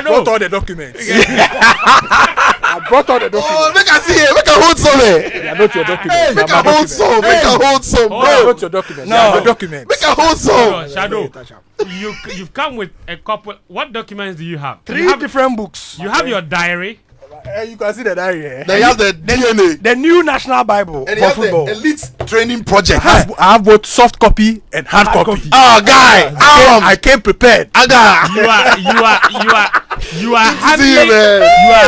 brought all the documents. I brought all the documents. Oh, make us see it. Make a hold some. I brought your documents. Make a hold some. Make a hold some, bro. I brought your documents. No, the documents. Make a hold some. Shadow, you've come with a couple. What documents do you have? Three different books. You have your diary. You can see the diary here. Then you have the DNA. The new National Bible And for you have football. the elite training project. I have both soft copy and hard copy. Oh, guy. I came prepared. You are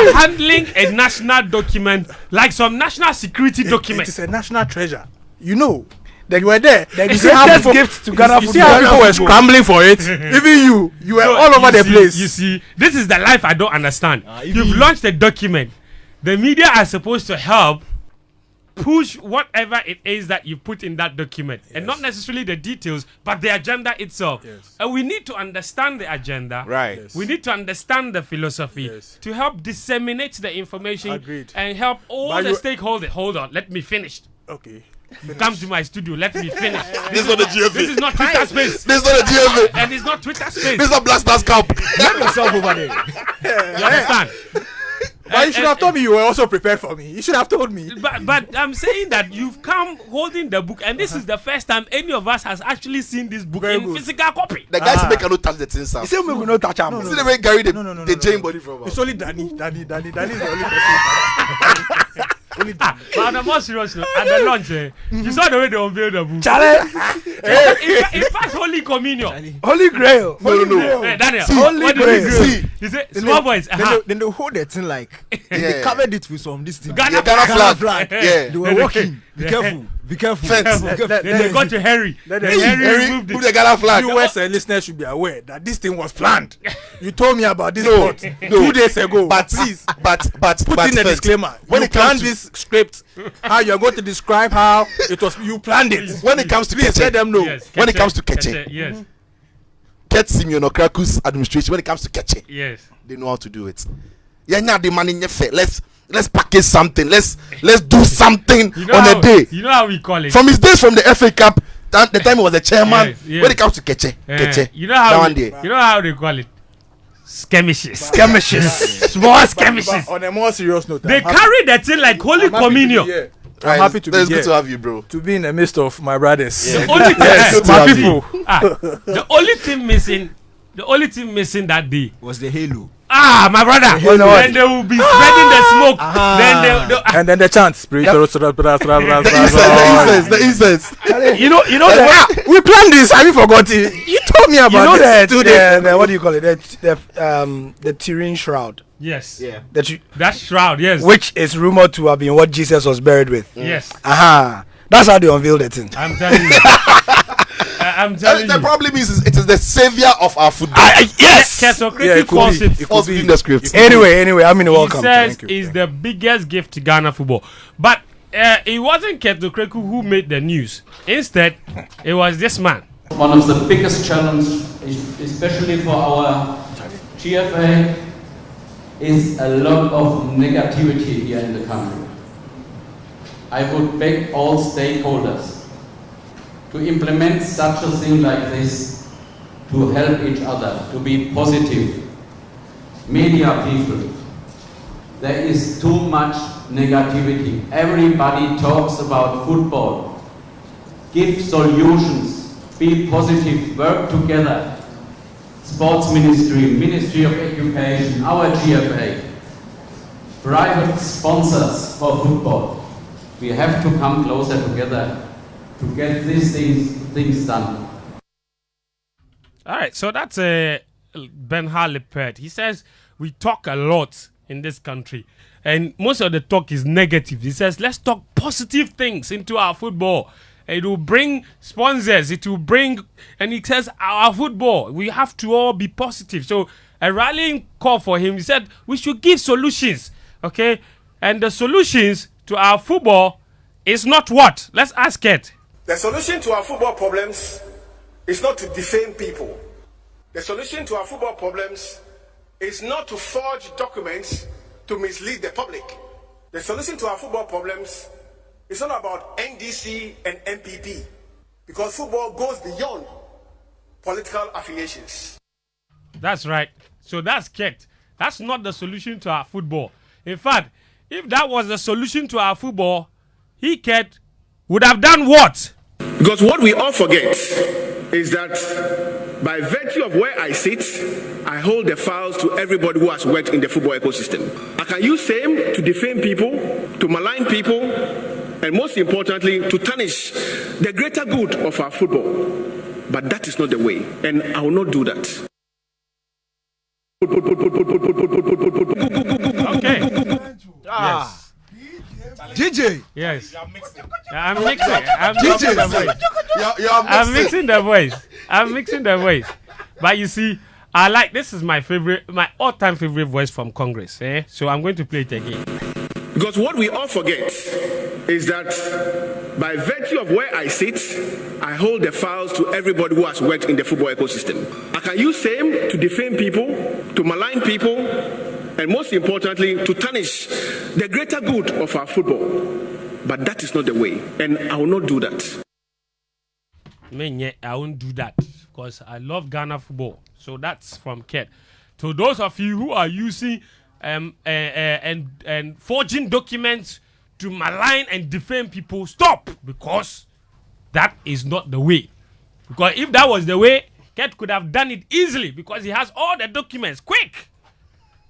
handling a national document like some national security document. It is a national treasure. You know. That you were there. The greatest gift to Ghana You see how people were scrambling for it. Even you were all over the place. You see, this is the life I don't understand. You've launched a document. The media are supposed to help push whatever it is that you put in that document, and not necessarily the details, but the agenda itself. And we need to understand the agenda. Right. Yes. We need to understand the philosophy to help disseminate the information. Agreed. And help all But the stakeholders. Hold on, let me finish. Okay. Come to my studio. Let me finish. This is not the GFA. This is not Twitter space. This is not the GFA. And it's not Twitter space. This is not Blasters Camp. Get yourself over there. You understand? But you should have told me you were also prepared for me. You should have told me. But I'm saying that you've come holding the book, and this is the first time any of us has actually seen this book in physical copy. The guys make no touch the thing, sir. You say we will not touch him. See the way Gary the chain body from us. It's only Danny. Danny is the only person. Only Danny. But on a more serious note, at the launch, you saw the way they unveiled the book. In fact, Holy Communion. Holy Grail. No. Hey, Daniel, See, what did Grail. you See. do? He said, small boys. Then they hold that thing like Yeah. they covered it with some this thing. Ghana Ghana flag. flag. Yeah. They were walking. Be careful. Be careful. Fence. Be careful. Then they got to Harry. Harry Harry, removed put it. the Ghana flag. Viewers and listeners should be aware that this thing was planned. You told me about this No, plot 2 days ago. But please but put in a disclaimer. When You it comes planned to this script, how you are going to describe how it was. You planned it. when it comes to Please let Keche, them know. Yes, When it Keche, comes to Keche. Yes. Ket Simeon Okraku's administration, when it comes to Keche, Yes. they know how to do it. Yeah, now the money in your face. Let's package something. Let's do something on a day. You know how we call it? From his days from the FA Cup, the time he was the chairman. Yes. When it comes to Keche, You know how day. you know how they call it? Skirmishes. Small skirmishes. On a more serious note, They carry that thing like Holy Communion. I'm happy to be It's here. good to have you, bro. To be in the midst of my brothers. Yeah. The only thing, Yes, good to my have people. the only thing missing that day. Was the halo. My brother. You know what? Then they will be spreading the smoke. Then they And then the chants. The incense. You know that. We planned this. Have you forgotten? You told me about You know this. the what do you call it? The Turin shroud. Yes. Yeah. That shroud. Yes. Which is rumored to have been what Jesus was buried with. Yes. That's how they unveiled the thing. I'm telling you. I'm telling The you. problem is it is the savior of our football. Yes. Kesokrati calls it. False in the script. Anyway, I mean, He welcome. says Thank you. it's the biggest gift to Ghana football. But it wasn't Ketokreku who made the news. Instead, it was this man. One of the biggest challenges, especially for our GFA, is a lot of negativity here in the country. I would beg all stakeholders to implement such a thing like this, to help each other, to be positive. Media people, there is too much negativity. Everybody talks about football. Give solutions, be positive, work together. Sports Ministry, Ministry of Education, our GFA, private sponsors for football. We have to come closer together to get these things done. All right, so that's Ben Harlepert. He says we talk a lot in this country, and most of the talk is negative. He says let's talk positive things into our football. It will bring sponsors. It will bring, and he says our football. We have to all be positive. So a rallying call for him. He said we should give solutions. Okay, and the solutions to our football is not what? Let's ask it. The solution to our football problems is not to defame people. The solution to our football problems is not to forge documents to mislead the public. The solution to our football problems is not about NDC and MPP, because football goes beyond political affiliations. That's right. So that's Ket. That's not the solution to our football. In fact, if that was the solution to our football, he would have done what? Because what we all forget is that by virtue of where I sit, I hold the files to everybody who has worked in the football ecosystem. I can use same to defame people, to malign people, and most importantly, to tarnish the greater good of our football. But that is not the way, and I will not do that. Okay. Yes. JJ. Yes. I'm mixing. I'm mixing the voice. I'm mixing the voice. But you see, this is my all-time favorite voice from Congress. So I'm going to play it again. Because what we all forget is that by virtue of where I sit, I hold the files to everybody who has worked in the football ecosystem. I can use same to defame people, to malign people, and most importantly, to tarnish the greater good of our football. But that is not the way, and I will not do that. I won't do that because I love Ghana football. So that's from Ket. To those of you who are using and forging documents to malign and defame people, stop, because that is not the way. Because if that was the way, Ket could have done it easily because he has all the documents. Quick!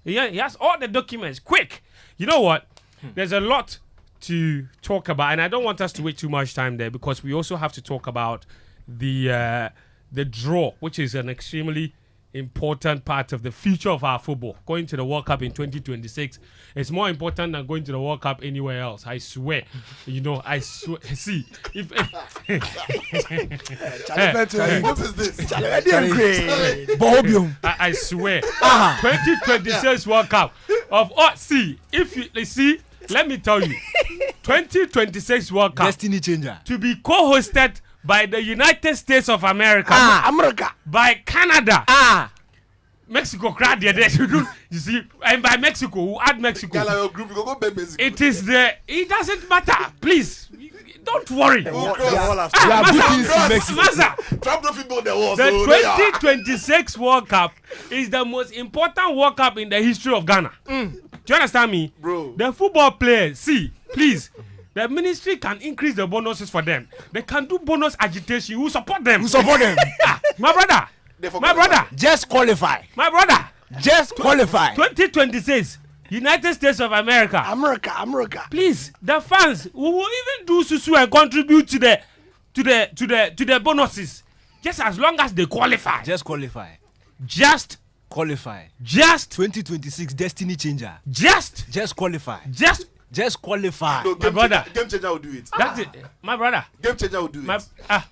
He has all the documents. Quick! You know what? There's a lot to talk about, and I don't want us to waste too much time there because we also have to talk about the draw, which is an extremely important part of the future of our football. Going to the World Cup in 2026 is more important than going to the World Cup anywhere else. I swear. I swear. See, if What is this? I swear. 2026 World Cup let me tell you, 2026 World Cup Destiny changer. to be co-hosted by the United States of America, by Canada, Mexico, you see, and by Mexico, who add Mexico. It doesn't matter. Please, don't worry. The 2026 World Cup is the most important World Cup in the history of Ghana. Do you understand me? Bro. The football players, please. The ministry can increase the bonuses for them. They can do bonus agitation. Who support them? My brother. Just qualify. My brother. Just qualify. 2026. United States of America. America. Please, the fans who will even do susu and contribute to the bonuses. Just as long as they qualify. Just qualify. Just Qualify. Just 2026 destiny changer. Just qualify. Just qualify. No, my brother. Game changer will do it. That's it. My brother. Game changer will do it.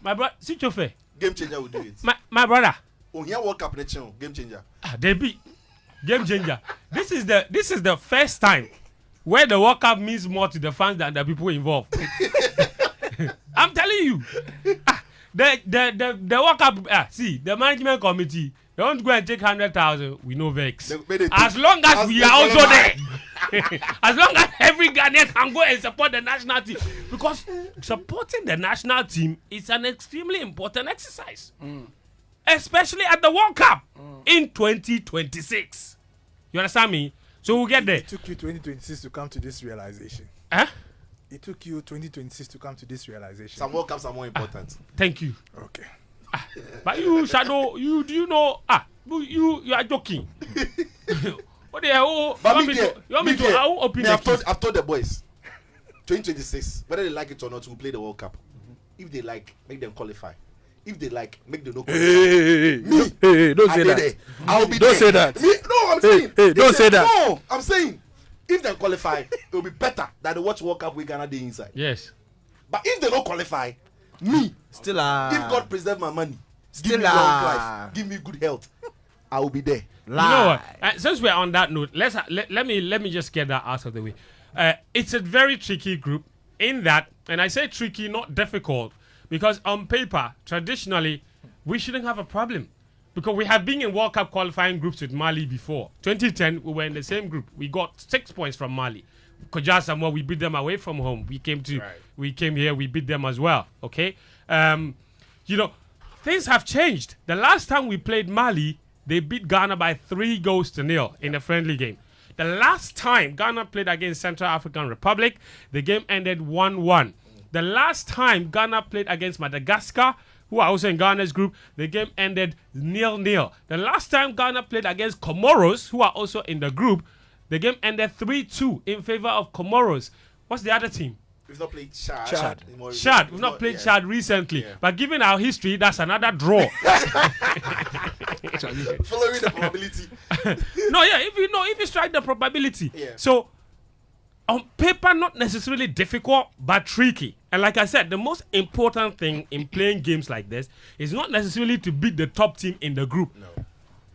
My brother. Sitsofe. Game changer will do it. My brother. On here World Cup next year, game changer. They be game changer. This is the first time where the World Cup means more to the fans than the people involved. I'm telling you. The World Cup. See, the management committee. They don't go and take 100,000. We know vex. As long as we are also there. As long as every Ghanaian can go and support the national team. Because supporting the national team is an extremely important exercise. Especially at the World Cup in 2026. You understand me? So we'll get there. It took you 2026 to come to this realization. It took you 2026 to come to this realization. Some World Cups are more important. Thank you. Okay. But you, Shadow, you you are joking. What the hell? You want me to open the keys? I've told the boys 2026, whether they like it or not, we'll play the World Cup. If they like, make them qualify. If they like, make them not qualify. Hey, don't say that. I'll be Don't there. say that. No, I'm saying. Don't say that. No, I'm saying. If they qualify, it will be better than they watch World Cup with Ghana Day inside. Yes. But if they don't qualify, me, Still if God preserve my money, give me long life, give me good health, I will be there. You know what? Since we're on that note, let me just get that out of the way. It's a very tricky group in that, and I say tricky, not difficult, because on paper, traditionally, we shouldn't have a problem. Because we have been in World Cup qualifying groups with Mali before. 2010, we were in the same group. We got 6 points from Mali. Koja Samoa, we beat them away from home. We came here, we beat them as well. Okay? Things have changed. The last time we played Mali, they beat Ghana by 3-0 in a friendly game. The last time Ghana played against Central African Republic, the game ended 1-1. The last time Ghana played against Madagascar, who are also in Ghana's group, the game ended 0-0. The last time Ghana played against Comoros, who are also in the group, the game ended 3-2 in favor of Comoros. What's the other team? We've not played Chad. Chad. We've not played Chad recently. But given our history, that's another draw. Following the probability. If you strike the probability. Yeah. So, on paper, not necessarily difficult, but tricky. And like I said, the most important thing in playing games like this is not necessarily to beat the top team in the group. No.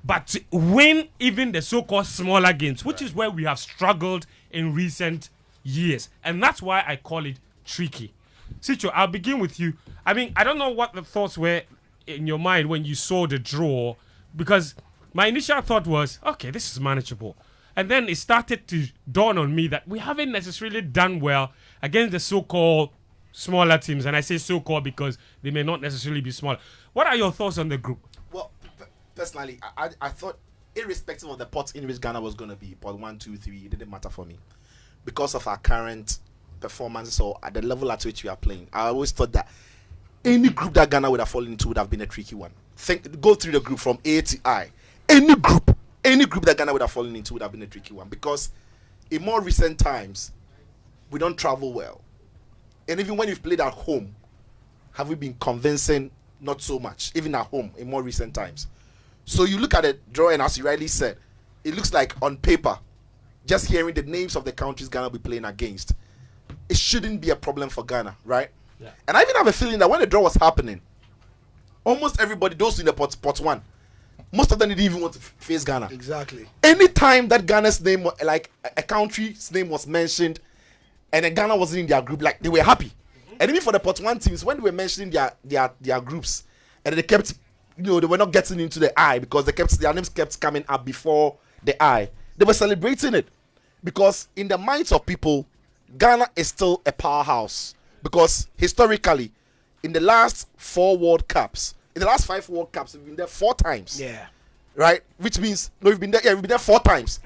But to win even the so-called smaller games, which is where we have struggled in recent years. And that's why I call it tricky. Sitcho, I'll begin with you. I mean, I don't know what the thoughts were in your mind when you saw the draw, because my initial thought was, okay, this is manageable. And then it started to dawn on me that we haven't necessarily done well against the so-called smaller teams. And I say so-called because they may not necessarily be smaller. What are your thoughts on the group? Well, personally, I thought, irrespective of the pot in which Ghana was going to be, pot 1, 2, 3, it didn't matter for me. Because of our current performances or at the level at which we are playing, I always thought that any group that Ghana would have fallen into would have been a tricky one. Go through the group from A to I. Any group that Ghana would have fallen into would have been a tricky one, because in more recent times, we don't travel well. And even when we've played at home, have we been convincing? Not so much, even at home in more recent times. So you look at the draw, and as you rightly said, it looks like on paper, just hearing the names of the countries Ghana will be playing against, it shouldn't be a problem for Ghana, right? Yeah. And I even have a feeling that when the draw was happening, almost everybody, those in the pot 1, most of them didn't even want to face Ghana. Exactly. Anytime that Ghana's name, like a country's name was mentioned, and then Ghana wasn't in their group, like they were happy. And even for the pot 1 teams, when they were mentioning their groups, and they kept, they were not getting into the eye because their names kept coming up before the eye, they were celebrating it. Because in the minds of people, Ghana is still a powerhouse. Because historically, in the last 4 World Cups, in the last 5 World Cups, we've been there 4 times. Yeah. Right? Which means, no, we've been there 4 times.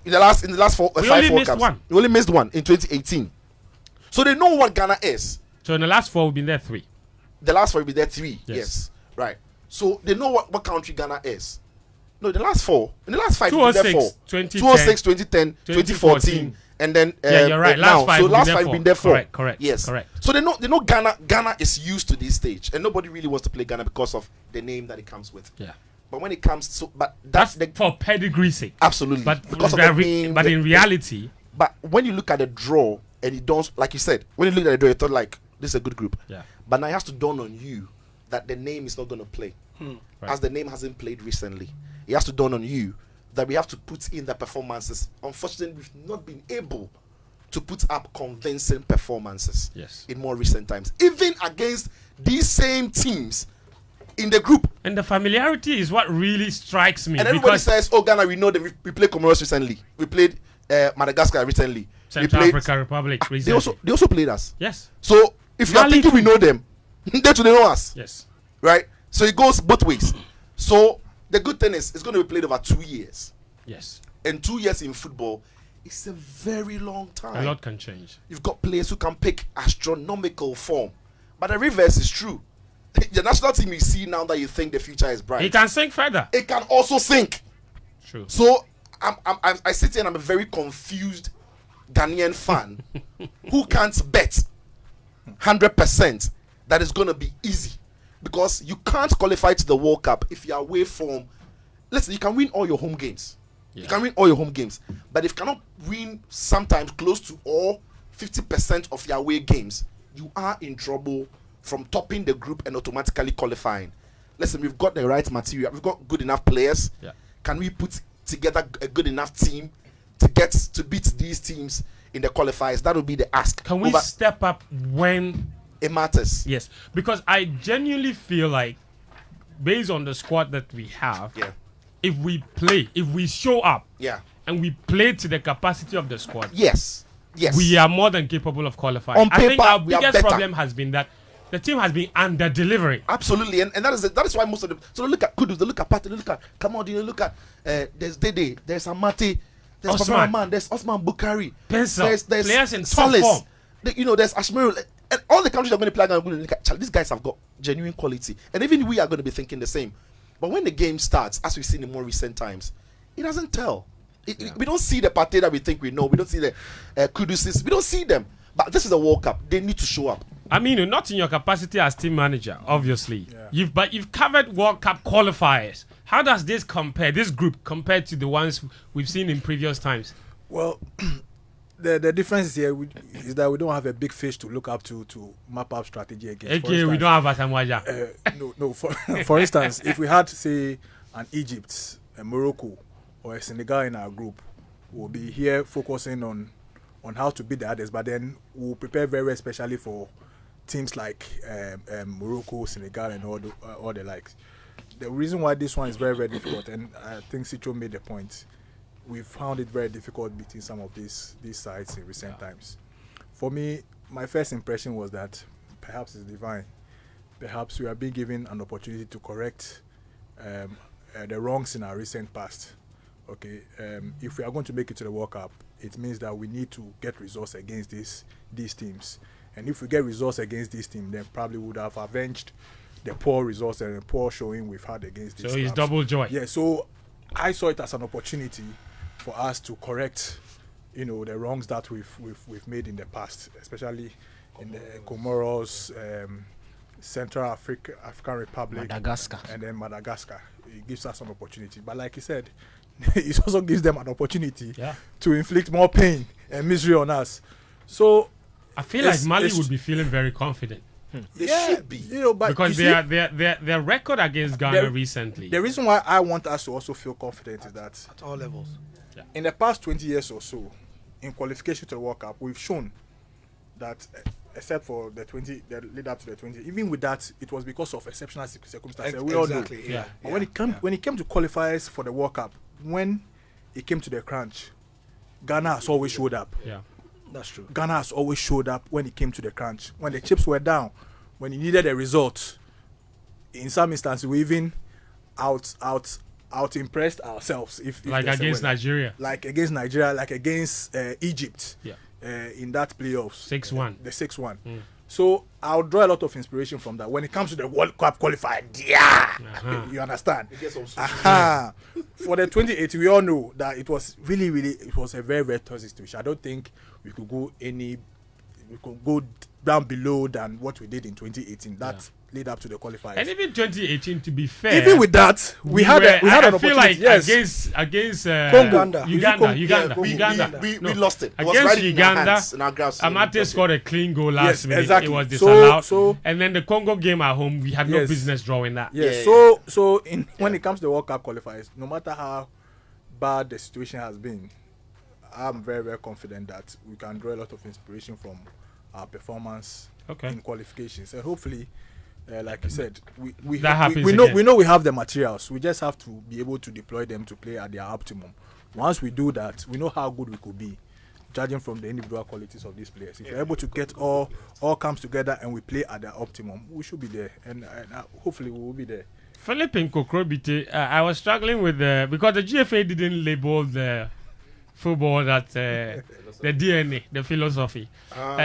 In the last 5 World Cups. We only missed one in 2018. So they know what Ghana is. So in the last 4, we've been there 3. The last 4, we've been there 3. Yes. Right. So they know what country Ghana is. No, the last 4. In the last 5, we've been there 4. 2006, 2010, 2014. And then you're right. Last 5 we've been there 4. Correct. Yes. Correct. So they know Ghana is used to this stage, and nobody really wants to play Ghana because of the name that it comes with. Yeah. But when it comes to that's for pedigree sake. Absolutely. But because of the name, in reality, but when you look at the draw and you don't, like you said, when you look at the draw, you thought like this is a good group. Yeah. But now it has to dawn on you that the name is not going to play, Right. as the name hasn't played recently. It has to dawn on you that we have to put in the performances. Unfortunately, we've not been able to put up convincing performances in more recent times, even against these same teams in the group. And the familiarity is what really strikes me. And everybody says, "Oh, Ghana, we know that we played Comoros recently. We played Madagascar recently. Central African Republic recently. They also played us. Yes. So if you are thinking we know them, they too know us. Yes. Right. So it goes both ways. So the good thing is it's going to be played over 2 years. Yes. And 2 years in football, it's a very long time. A lot can change. You've got players who can pick astronomical form, but the reverse is true. The national team you see now that you think the future is bright, It can sink further. it can also sink. True. So I sit here and I'm a very confused Ghanaian fan who can't bet 100% that it's going to be easy, because you can't qualify to the World Cup if you're away from. Listen, you can win all your home games. Yeah. You can win all your home games, but if you cannot win sometimes close to all 50% of your away games, you are in trouble from topping the group and automatically qualifying. Listen, we've got the right material. We've got good enough players. Yeah. Can we put together a good enough team to beat these teams in the qualifiers? That would be the ask. Can we step up when it matters? Yes, because I genuinely feel like, based on the squad that we have, if we play, if we show up, and we play to the capacity of the squad, yes, we are more than capable of qualifying. On paper, I think our we are biggest better. problem has been that The team has been under delivering. Absolutely, and that is why most of them. So they look at Kudus, they look at Pate, they look at Kamodi, they look at there's Dede, there's Amate, there's Osman. Man, there's Osman Bukari, Pencil. there's Players in top Solis, form. there's Ashmeru, and all the countries are going to play are going to look at. These guys have got genuine quality, and even we are going to be thinking the same. But when the game starts, as we've seen in more recent times, it doesn't tell. We don't see the Pate that we think we know. We don't see the Kudusis. We don't see them. But this is a World Cup. They need to show up. I mean, not in your capacity as team manager, obviously. Yeah. You've covered World Cup qualifiers. How does this compare? This group compared to the ones we've seen in previous times? Well, the difference here is that we don't have a big fish to look up to map up strategy against. Okay, we don't have Asamoah. No. For instance, if we had, say, an Egypt, a Morocco, or a Senegal in our group, we'll be here focusing on how to beat the others, but then we'll prepare very especially for teams like Morocco, Senegal, and all the likes. The reason why this one is very, very difficult, and I think Sitso made the point, we found it very difficult beating some of these sides in recent times. For me, my first impression was that perhaps it's divine. Perhaps we are being given an opportunity to correct the wrongs in our recent past. Okay, if we are going to make it to the World Cup, it means that we need to get results against these teams. And if we get results against this team, then probably would have avenged the poor results and the poor showing we've had against these So it's clubs. double joy. Yeah, so I saw it as an opportunity for us to correct, the wrongs that we've made in the past, especially in the Comoros, Central African Republic, Madagascar. and then Madagascar. It gives us an opportunity. But like you said, it also gives them an opportunity to inflict more pain and misery on us. So I feel like Mali would be feeling very confident. They should be. But because their record against Ghana recently. The reason why I want us to also feel confident is that At all levels. in the past 20 years or so, in qualification to the World Cup, we've shown that except for the lead up to the 20, even with that, it was because of exceptional circumstances. We all know. Yeah. But when it came to qualifiers for the World Cup, when it came to the crunch, Ghana has always showed up. Yeah. That's true. Ghana has always showed up when it came to the crunch. When the chips were down, when it needed a result, in some instances we even out impressed ourselves. If like against Nigeria. Like against Nigeria, like against Egypt. Yeah. In that playoffs. 6-1. The 6-1. So I'll draw a lot of inspiration from that. When it comes to the World Cup qualifier, you understand? For the 2018, we all know that it was really, it was a very, very tough situation. I don't think we could go down below than what we did in 2018. That lead up to the qualifiers. And even 2018, to be fair, even with that, we had an opportunity. Feel like against Uganda. We lost it. Against Uganda, Amate scored a clean goal last minute. Exactly. It was disallowed. And then the Congo game at home, we had no business drawing that. So when it comes to the World Cup qualifiers, no matter how bad the situation has been, I'm very, very confident that we can draw a lot of inspiration from our performance in qualifications, and hopefully, like you said, we know we have the materials. We just have to be able to deploy them to play at their optimum. Once we do that, we know how good we could be, judging from the individual qualities of these players. If we're able to get all comes together and we play at their optimum, we should be there, and hopefully we will be there. Philip in Kokrobite, I was struggling with because the GFA didn't label the football that the DNA, the philosophy.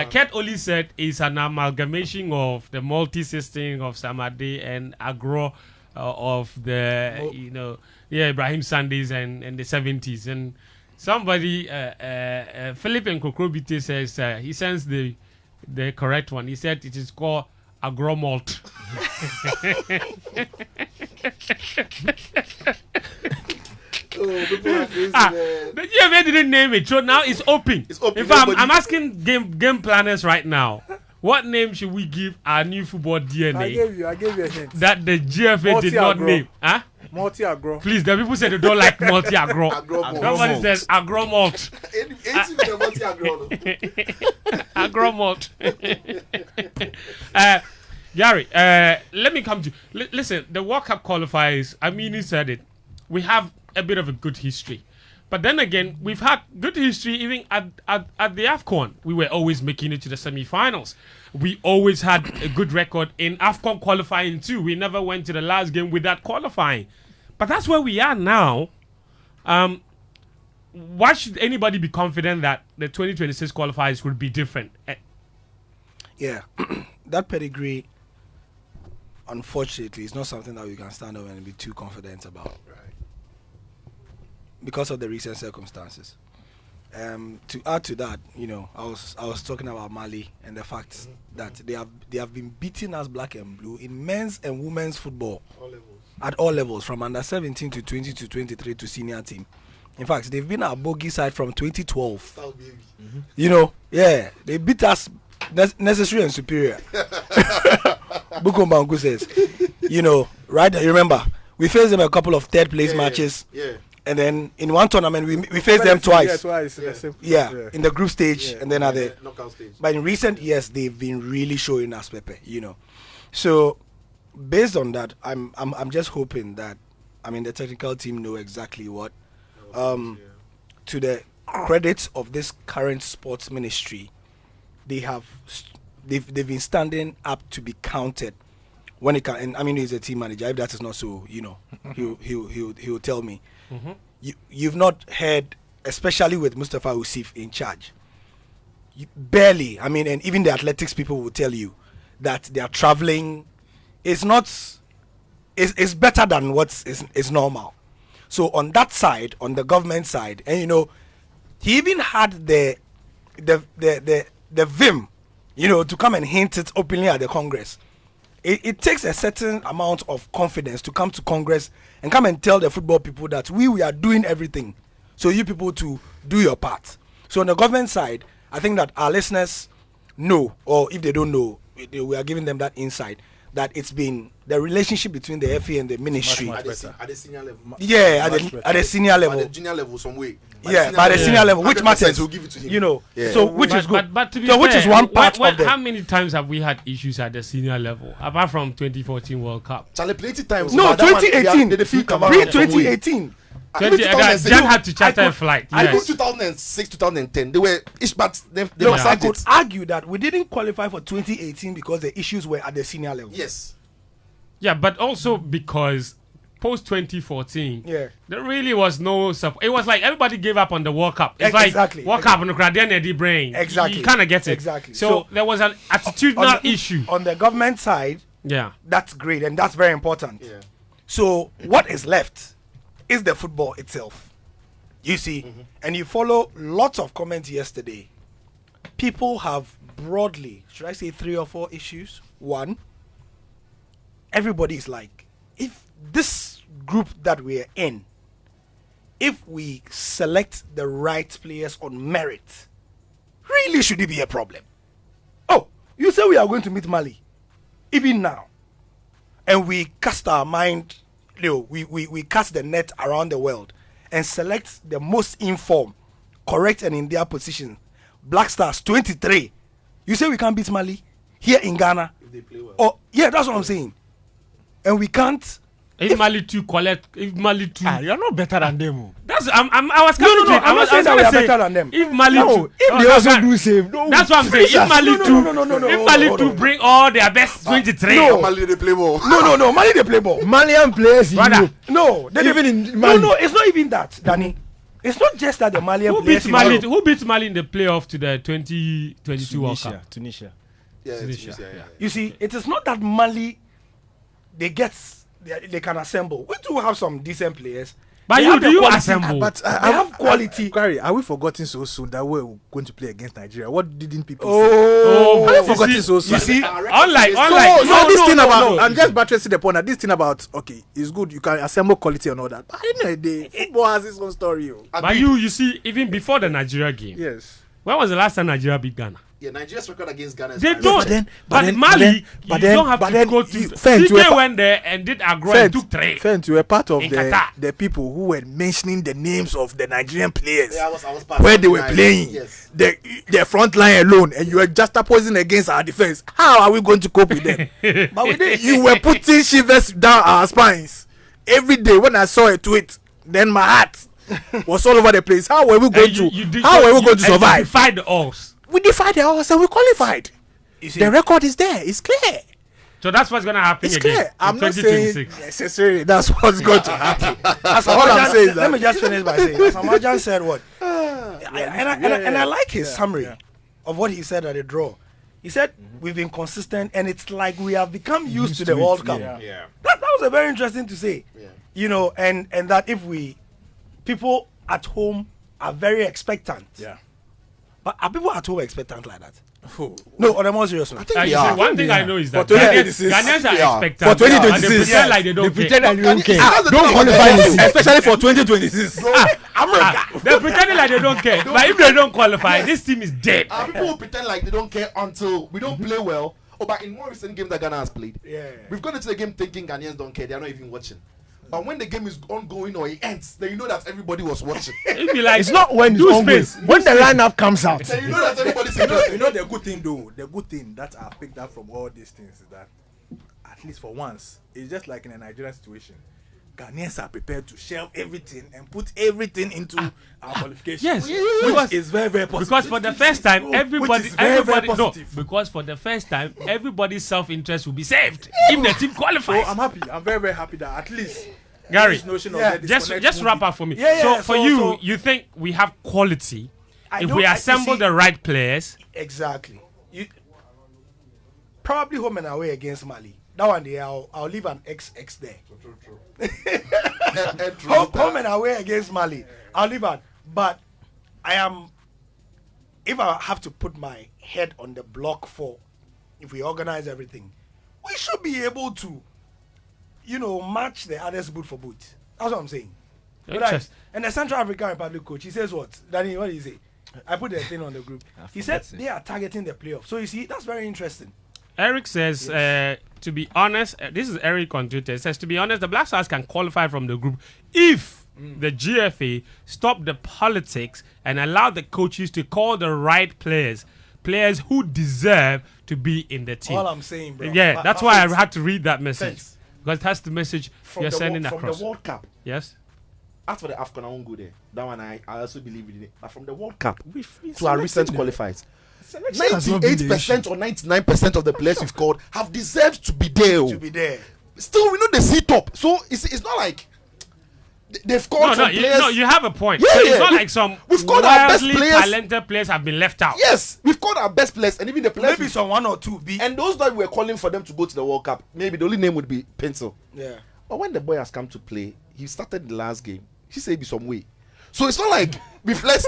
Ket Oli said it's an amalgamation of the multi-system of Samade and Agro of the Ibrahim Sundays and the 70s. And somebody Philip in Kokrobite says he sends the correct one. He said it is called Agro Malt. The GFA didn't name it, so now it's open. In fact, I'm asking game planners right now, what name should we give our new football DNA? I gave you a hint. That the GFA did not name. Multi-agro. Please, the people say they don't like multi-agro. Somebody says agro malt. Agro malt. Gary, let me come to you. Listen, the World Cup qualifiers, I mean, you said it. We have a bit of a good history. But then again, we've had good history even at the AFCON. We were always making it to the semi-finals. We always had a good record in AFCON qualifying too. We never went to the last game without qualifying. But that's where we are now. Why should anybody be confident that the 2026 qualifiers would be different? Yeah, that pedigree, unfortunately, is not something that we can stand up and be too confident about, right? Because of the recent circumstances. To add to that, I was talking about Mali and the fact that they have been beating us black and blue in men's and women's football at all levels, from under 17 to 20 to 23 to senior team. In fact, they've been our bogey side from 2012. They beat us necessary and superior. Bukumbangu says, right? You remember, we faced them a couple of third place matches. Yeah. And then in one tournament, we faced them twice. Yeah, in the group stage and then at the knockout stage. But in recent years, they've been really showing us Pepe, So, based on that, I'm just hoping that, the technical team know exactly what. To the credit of this current sports ministry, they've been standing up to be counted when it can. And he's a team manager. If that is not so, he'll tell me. You've not heard, especially with Mustafa Usif in charge, barely. And even the athletics people will tell you that they are traveling. It's it's better than what is normal. So on that side, on the government side, and he even had the vim, to come and hint it openly at the Congress. It takes a certain amount of confidence to come to Congress and come and tell the football people that we are doing everything. So you people to do your part. So on the government side, I think that our listeners know, or if they don't know, we are giving them that insight, that it's been the relationship between the FA and the ministry. At the senior level. Yeah, at the senior level. At the junior level, some way. Yeah, by the senior level, which matters. We'll give it to him. So which is good. But to be so fair, which is one part of the. How many times have we had issues at the senior level, apart from 2014 World Cup? Charlie, plenty times. No, 2018. Pre-2018. Jan had to charter a flight. I think 2006, 2010. They were I could argue that we didn't qualify for 2018 because the issues were at the senior level. Yes. Yeah, but also because post 2014, there really was no support. It was like everybody gave up on the World Cup. It's like World Cup on the Kradian brain. Exactly. You kind of get it. Exactly. So there was an attitudinal issue. On the government side, that's great and that's very important. Yeah. So what is left is the football itself. You see, and you follow lots of comments yesterday. People have broadly, should I say 3 or 4 issues? One, everybody is like, if this group that we're in, if we select the right players on merit, really should it be a problem? Oh, you say we are going to meet Mali, even now, and we cast our mind, we cast the net around the world and select the most informed, correct and in their position. Black Stars 23. You say we can't beat Mali here in Ghana? If they play well. Oh, yeah, that's what I'm saying. And we can't. If Mali 2 collect, if Mali 2, you're not better than them. That's I was coming to it. I'm not saying that we are better than them. If Mali 2, if they also do same, that's what I'm saying. If Mali 2, if Mali 2 bring all their best 23, Mali they play ball. No, Mali they play ball. Malian players, brother. No, they even in Mali. No, it's not even that, Danny. It's not just that the Malian players. Who beat Mali in the playoff to the 2022 World Cup? Tunisia. Yeah. You see, it is not that Mali they can assemble. We do have some decent players. But do you assemble? But they have quality. Gary, are we forgetting so soon that we're going to play against Nigeria? What didn't people say? Are we forgetting so soon? You see, unlike this thing about I'm just buttressing the point that this thing about it's good you can assemble quality and all that. But at the end of the day, football has its own story. But you see, even before the Nigeria game, yes. When was the last time Nigeria beat Ghana? Yeah, Nigeria's record against Ghana is they don't. But Mali, you don't have to go to. CJ went there and did a grow and took 3. Fentuo, you were part of the people who were mentioning the names of the Nigerian players. Yeah, I was part where they were playing. Yes. The front line alone, and you were just opposing against our defense. How are we going to cope with them? But we did. You were putting shivers down our spines every day. When I saw a tweet, then my heart was all over the place. How were we going to survive? You defied the odds. We defied the odds and we qualified. The record is there. It's clear. So that's what's going to happen It's again. clear. I'm not 2026. saying necessarily that's what's going to happen. That's all I'm saying. Is that Let me just finish by saying, Samajan said what? And I like his summary of what he said at the draw. He said we've been consistent, and it's like we have become used to the World Cup. Yeah. That was a very interesting to say. Yeah. You know, and that if people at home are very expectant. Yeah. But are people at home expectant like that? Oh. No, on a more serious note. think You see, one thing I know is that For 2026, Ghanaians are yeah. expectant. For 2026, and they pretend like they don't Pretend care. that you don't care. That's the Don't thing. qualify this. Especially for 2026. They're pretending like they don't care. But if they don't qualify, this team is dead. People will pretend like they don't care until we don't play well. Oh, but in more recent games that Ghana has played, we've gone into the game thinking Ghanaians don't care. They're not even watching. But when the game is ongoing or it ends, then you know that everybody was watching. If you like, It's not when it's do ongoing. space. When the lineup comes out. Then you know that everybody's You interested. know the good thing though, the good thing that I picked up from all these things is that at least for once, it's just like in a Nigerian situation. Ghanaians are prepared to shelve everything and put everything into our qualification. Yes, Which is very, very positive. because for the first time, everybody, very positive. because for the first time, everybody's self-interest will be saved if the team So qualifies. I'm happy. I'm very, very happy that at least Gary, this notion yeah, of the just disconnect wrap won't up for me. Yeah, so for so- you, so- you think we have quality if don't- we you assemble see- the right players? Exactly. You probably home and away against Mali. That one day I'll leave an XX there. Home and away against Mali. I'll leave an. But I am. If I have to put my head on the block for, if we organize everything, we should be able to, match the others boot for boot. That's what I'm saying. Interest. And the Central African Republic coach, he says what? Danny, what did he say? I put the thing on the group. He said they are targeting the playoff. So you see, that's very interesting. Eric says, to be honest, this is Eric on Twitter. He says, to be honest, the Black Stars can qualify from the group if the GFA stop the politics and allow the coaches to call the right players who deserve to be in the team. All I'm saying, bro. Yeah, But- that's but why I Fentuo, had to read that message. Fentuo, Because that's the message you're sending from across. the World Cup. Yes? As for the AFCON, I won't go there. That one I also believe in it. But from the World Cup to our recent qualifiers, has not been the 98% or 99% of the players we've called have deserved to be there. to be there. Still, we know they sit top. So it's not like they've called some players. You have a point. Yeah, So it's yeah. not like some We've got our best wildly players. talented players have been left out. Yes, we've called our best players, and even the players. Maybe some one or two be. And those that we're calling for them to go to the World Cup, maybe the only name would be Pencil. Yeah. But when the boy has come to play, he started the last game. He said be some way. So it's not like we've left.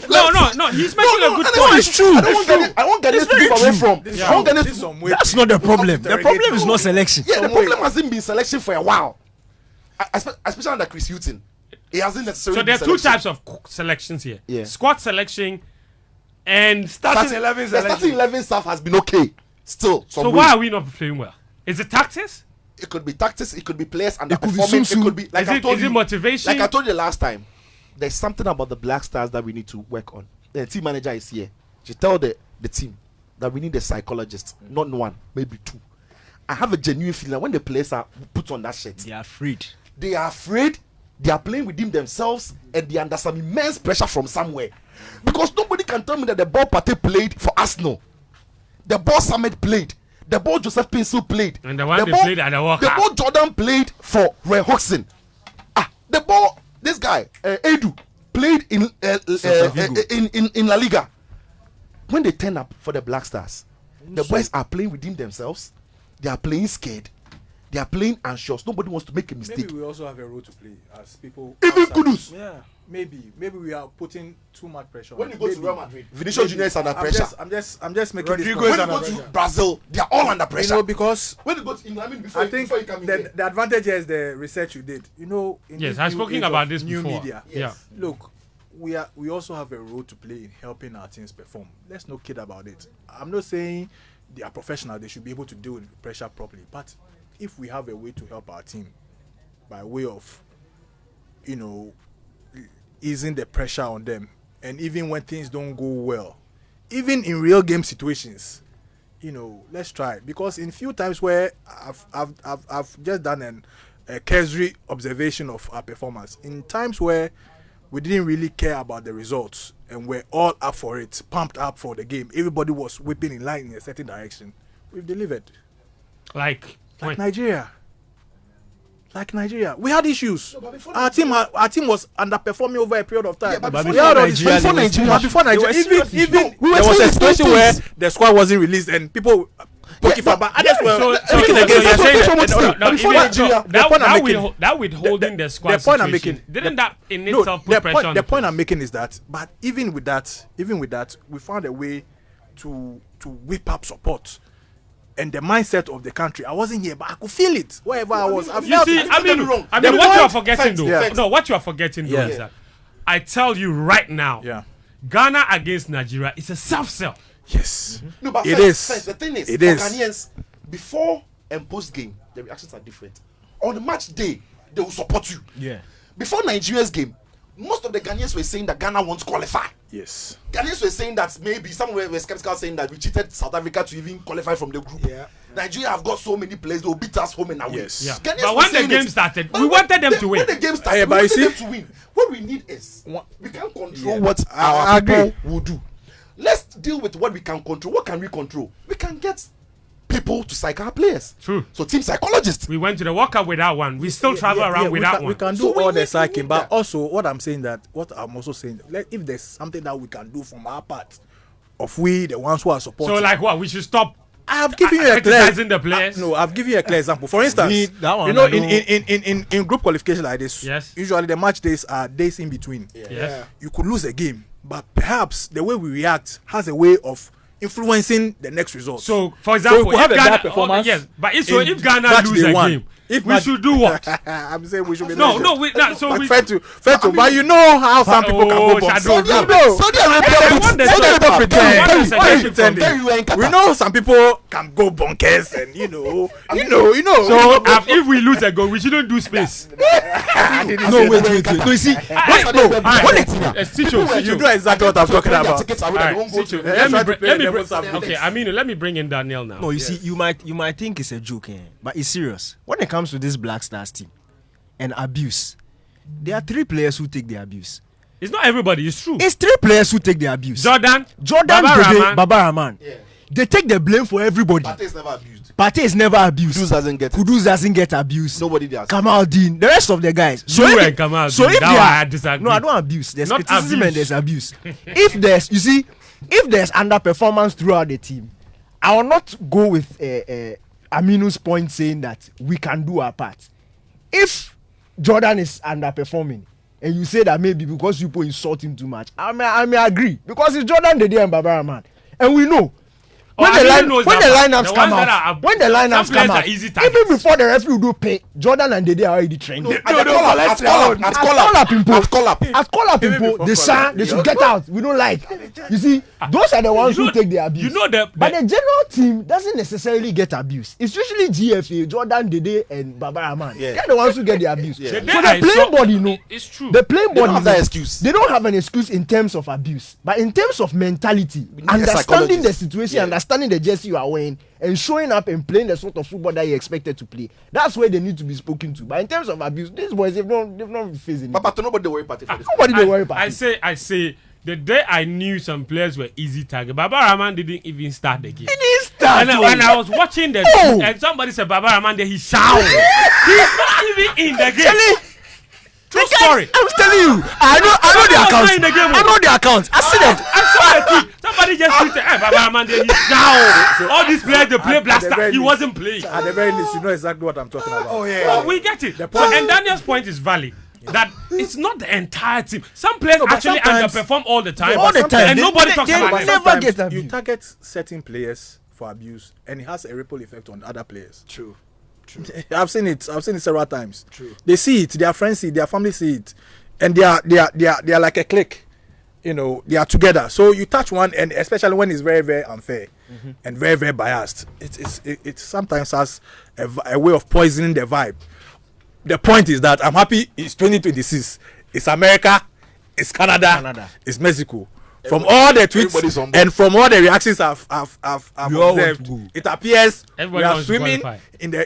No. He's making a good and point. it's true. I won't get it to give away from. I won't get it to. That's not the problem. The problem is not selection. Yeah, the problem hasn't been selection for a while. Especially under Chris Hughton. He hasn't necessarily. So there are been two selection. types of selections here. Yeah. Squad selection and Starting 11 The starting 11 stuff has been okay. Still. So why are we not playing well? Is it tactics? It could be tactics. It could be players could be underperforming. Sun It could be like Is I it, told is you. it motivation? Like I told you last time, there's something about the Black Stars that we need to work on. The team manager is here. She tell the team that we need a psychologist, not one, maybe two. I have a genuine feeling that when the players are put on that shirt, They are afraid. they are afraid, they are playing within themselves, and they are under some immense pressure from somewhere. Because nobody can tell me that the ball Partey played for Arsenal, the ball Samet played, the ball Joseph Pencil played, And the one they played at the World the Cup. ball Jordan played for Roy Hodgson. The ball this guy Edu played in La Liga. When they turn up for the Black Stars, the boys are playing within themselves. They are playing scared. They are playing anxious. Nobody wants to make a mistake. Maybe we also have a role to play as people. Even outside. Kudus. Yeah, maybe we are putting too much pressure. When on you go to maybe. Real Madrid, Vinicius Junior is under pressure. I'm just making Rodrigo this is point. When you go to Brazil, they are all under pressure. You know, because When you go to England, before I think you come here. the advantage here is the research you did. You know, in Yes, this I've new spoken age about of this new before. media. Yeah. Look, we also have a role to play in helping our teams perform. Let's not kid about it. I'm not saying they are professional; they should be able to deal with pressure properly. But if we have a way to help our team by way of, easing the pressure on them, and even when things don't go well, even in real game situations, let's try. Because in few times where I've just done a cursory observation of our performance, in times where we didn't really care about the results, and we're all up for it, pumped up for the game. Everybody was whipping in line in a certain direction. We've delivered. Like Nigeria. Like Nigeria, we had issues. Our team was underperforming over a period of time. Yeah, but before Nigeria, even there was a situation where the squad wasn't released and people poking for back. Others were speaking against that withholding the squad. The point I'm making, didn't that in itself put pressure on the point I'm making is that, but even with that, we found a way to whip up support. And the mindset of the country, I wasn't here, but I could feel it wherever I was. What you are forgetting though, what you are forgetting though is that I tell you right now, Ghana against Nigeria is a self-sell. Yes, no, but it is. The thing is, it for is. Ghanaians, before and post game, the reactions are different. On the match day, they will support you. Yeah. Before Nigeria's game, most of the Ghanaians were saying that Ghana won't qualify. Yes. Ghanaians were saying that maybe some were skeptical, saying that we cheated South Africa to even qualify from the group. Yeah. Nigeria have got so many players, they will beat us home and away. Yes. Yeah. Ghanaians But when the game started, we wanted them to win. When the game started, we wanted them to win. What we need is, we can't control what our people will do. Let's deal with what we can control. What can we control? We can get people to psych our players. True. So team psychologists. We went to the World Cup without one. We still travel around without one. We can do all the psyching, but also what I'm also saying, if there's something that we can do from our part, of we the ones who are supporting. So like what? We should stop. I have given you a clear criticizing the players. No, I've given you a clear example. For instance, in group qualification like this, usually the match days are days in between. Yes. You could lose a game, but perhaps the way we react has a way of influencing the next result. So, for example, if Ghana performance, if Ghana lose a game, we should do what? I'm saying we should be fair to, but you know how some people can go box. We know some people can go bonkers, and you know. So if we lose a goal, we shouldn't do space. No, wait. No, you see, you know exactly what I'm talking about. Let me bring in Daniel now. No, you see, you might think it's a joke, but it's serious. When it comes to this Black Stars team and abuse, there are 3 players who take the abuse. It's not everybody, it's true. It's 3 players who take the abuse. Jordan, Baba Rahman. Yeah. They take the blame for everybody. Partey is never abused. Partey is never abused. Kudus doesn't get abused. Nobody does. Kamaldeen, the rest of the guys. So if I disagree. No, I don't abuse. There's not criticism abuse. and there's abuse. if there's underperformance throughout the team, I will not go with Aminu's point saying that we can do our part. If Jordan is underperforming and you say that maybe because you insult him too much, I may agree, because it's Jordan Dede and Baba Rahman, and we know when the lineups come out, even before the referee will do pay, Jordan and Dede are already trained. At call-up people, they should get out. We don't like. You see, those are the ones who take the abuse. But the general team doesn't necessarily get abuse. It's usually GFA, Jordan Dede and Baba Rahman. They're the ones who get the abuse. So the playing body, it's true. The playing body, don't have that excuse. They don't have an excuse in terms of abuse, but in terms of mentality, understanding the situation, understanding the jersey you are wearing, and showing up and playing the sort of football that you expected to play, that's where they need to be spoken to. But in terms of abuse, these boys they've not faced it. But nobody worry about it. Nobody worry about it. I say the day I knew some players were easy target, Baba Rahman didn't even start the game. He didn't start. And I was watching the team, and somebody said Baba Rahman, then he shouted. He's not even in the game. True story. I'm telling you, I know the accounts. I know the accounts. I see them. I saw the team. Somebody just tweeted, "Hey, Baba Rahman, then he's down." All these players, they play Black Star. He wasn't playing. At the very least, you know exactly what I'm talking about. Oh yeah. Well, we get it. And Daniel's point is valid. That it's not the entire team. Some players actually underperform all the time. And nobody talks about it. Never get abused. You target certain players for abuse, and it has a ripple effect on other players. True. I've seen it several times. True. They see it, their friends see it, their family see it, and they are like a clique. You know, they are together. So you touch one, and especially when it's very, very unfair and very, very biased, it sometimes has a way of poisoning the vibe. The point is that I'm happy it's 2026. It's America, it's Canada, it's Mexico. from all the everybody's tweets on board. and from all the reactions I've We all want observed, to go. it appears Everybody we are wants to swimming qualify.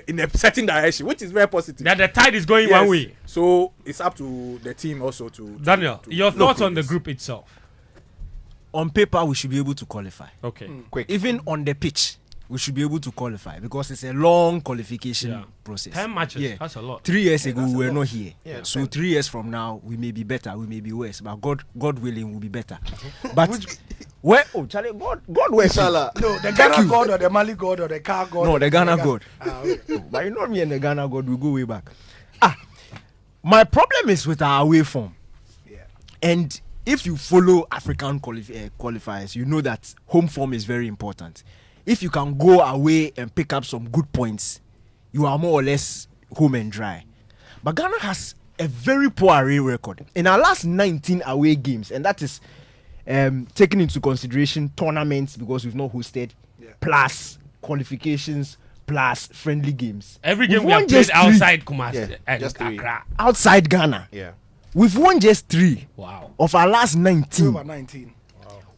in a certain direction, which is very positive. That the tide is going Yes. one way. So it's up to the team also to Daniel, to your thoughts look on the this. group itself? On paper, we should be able to qualify. Okay. Quick. Even on the pitch, we should be able to qualify because it's a long qualification Yeah. process. 10 matches. Yeah. That's a lot. 3 years ago, we were not here. Yeah, So 3 years from now, we may be better, we may be worse, but God willing, we'll be better. But where? Oh, Charlie, God where? Inshallah. No, the Ghana God or the Mali God or the car God. No, the Ghana God. Okay. But you know me and the Ghana God, we go way back. My problem is with our away form. Yeah. And if you follow African qualifiers, you know that home form is very important. If you can go away and pick up some good points, you are more or less home and dry. But Ghana has a very poor away record. In our last 19 away games, and that is taking into consideration tournaments because we've not hosted, plus qualifications, plus friendly games. Every game We've we have won played just three. outside Kumasi Yeah, and just three. Accra. Outside Ghana. Yeah. We've won just 3 Wow. of our last 19. Over 19.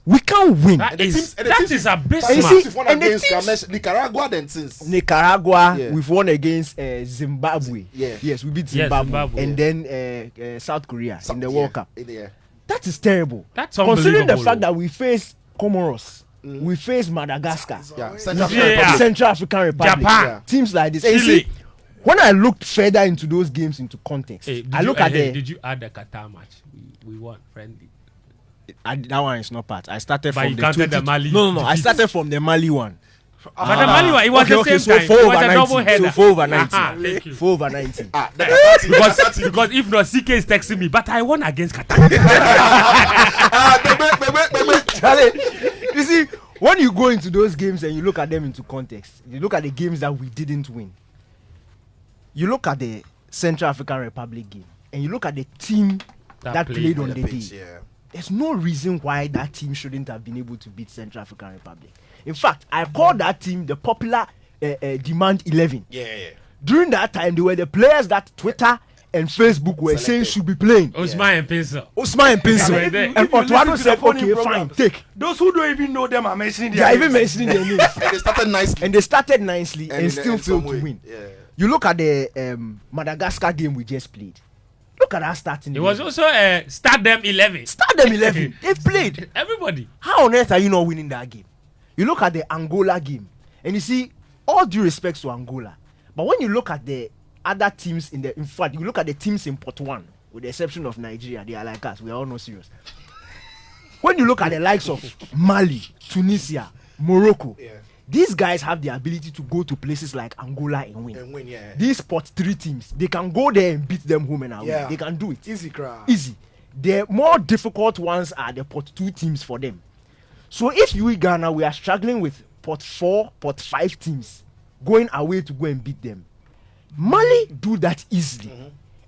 We can't win. That the is teams- and the that teams- is a And you bit see, We've won and the against teams- Nicaragua then since. Nicaragua, Yeah. we've won against Zimbabwe. Yeah. Yes, we beat Yes, Zimbabwe. Zimbabwe. And then South Korea in the World Cup. Yeah. That is terrible. That's Considering the unbelievable. fact that we face Comoros, we face Madagascar, Yeah. Yeah. Central African Republic, Japan. teams like this. And you Chile. see, when I looked further into those games into context, Hey, I look at the did you add the Qatar match? We won friendly. that one is not part. I started But from you the counted the 20 Mali No. I defeat. started from the Mali one. But the Mali one, it was Okay, the so same time. 4 It over was a 19. double header. So 4 over 19. Thank you. 4 over 19. because if not, CK is texting me, but I won against Qatar. Charlie, you see, when you go into those games and you look at them into context, you look at the games that we didn't win. You look at the Central African Republic game, and you look at the team that played on the day. Yeah. There's no reason why that team shouldn't have been able to beat Central African Republic. In fact, I called that team the popular Demand 11. Yeah. During that time, they were the players that Twitter and Facebook were saying should be playing. Osman and Pencil. Osman and Pencil. Were there. And Otuano said, phone okay, fine, programs, take. Those who don't even know them are mentioning They their are even names. mentioning their names. And they started nicely. And they started nicely and in- still in some failed to way. win. Yeah. You look at the Madagascar game we just played. Look at that starting. It was 11. also Start Them 11. Start them 11. They've played. Everybody. How on earth are you not winning that game? You look at the Angola game, and you see, all due respect to Angola, but when you look at the other teams in fact, you look at the teams in Pot 1, with the exception of Nigeria, they are like us. We are all not serious. When you look at the likes of Mali, Tunisia, Morocco, these guys have the ability to go to places like Angola and win. And win, yeah. These Pot 3 teams, they can go there and beat them home and away. Yeah. They can do it. Easy crowd. Easy. The more difficult ones are the Pot 2 teams for them. So if you Ghana, we are struggling with Pot 4, Pot 5 teams going away to go and beat them. Mali do that easily.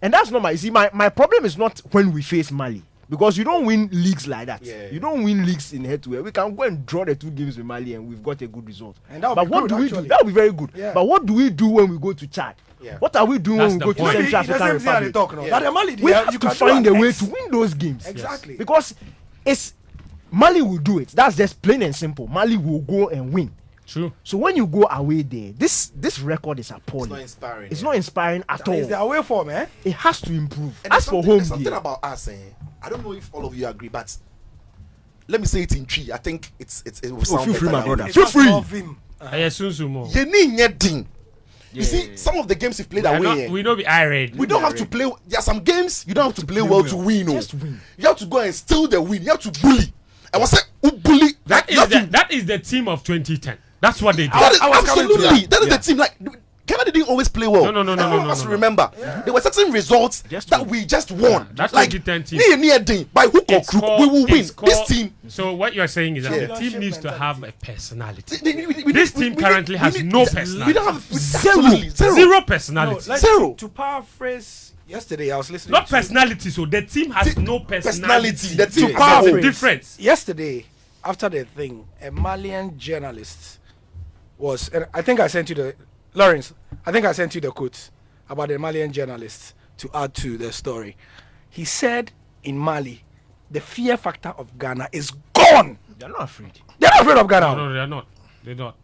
And that's not you see, my problem is not when we face Mali. Because you don't win leagues like that. Yeah. You don't win leagues in head-to-head. We can go and draw the 2 games with Mali and we've got a good result. And that would But be what good, do we actually. do? That would be very good. Yeah. But what do we do when we go to Chad? Yeah. What are we doing That's when we the go to point. Central Maybe African it's the same thing they Republic? talk now. Yeah. That the Mali, We they- have you to can find do a an way X. to win those games. Exactly. Because it's Mali will do it. That's just plain and simple. Mali will go and win. True. So when you go away there, this record is appalling. It's not inspiring. It's yeah. not inspiring at It's all. their away form, eh? It has to improve. And As there's for something- home there's something game, about us, I don't know if all of you agree, but let me say it in tree. I think it will sound feel free, better my that brother. way. Feel free. Of him. Sumo. You need nyedin. You see, some of the games you've played away. We don't be irate. We don't have to play. There are some games you don't have to play well to win. Just win. You have to go and steal the win. You have to bully. I was saying, who bully? That You have to- that is the team of 2010. That's what they did. That is I was coming to absolutely. that. That is the team. Like Ghana didn't always play well. No. Everyone must remember. There were certain results Just that win. we just won. That's like 2010 team. near ding by hook or It's crook, called- we will win. it's called- This team. So what you're saying is that Yeah. the team needs to have a personality. we- This team currently has no personality. We don't have Zero. absolutely zero. Zero No, personality. like Zero. To paraphrase yesterday, I was listening Not to personality. So the team has no personality. The team That's as a the whole. difference. yesterday after the thing. A Malian journalist was, and I think I sent you the Lawrence. I think I sent you the quote about the Malian journalist to add to the story. He said in Mali, the fear factor of Ghana is gone. on. They're not afraid. They're not afraid of Ghana. No, they're not. They're not.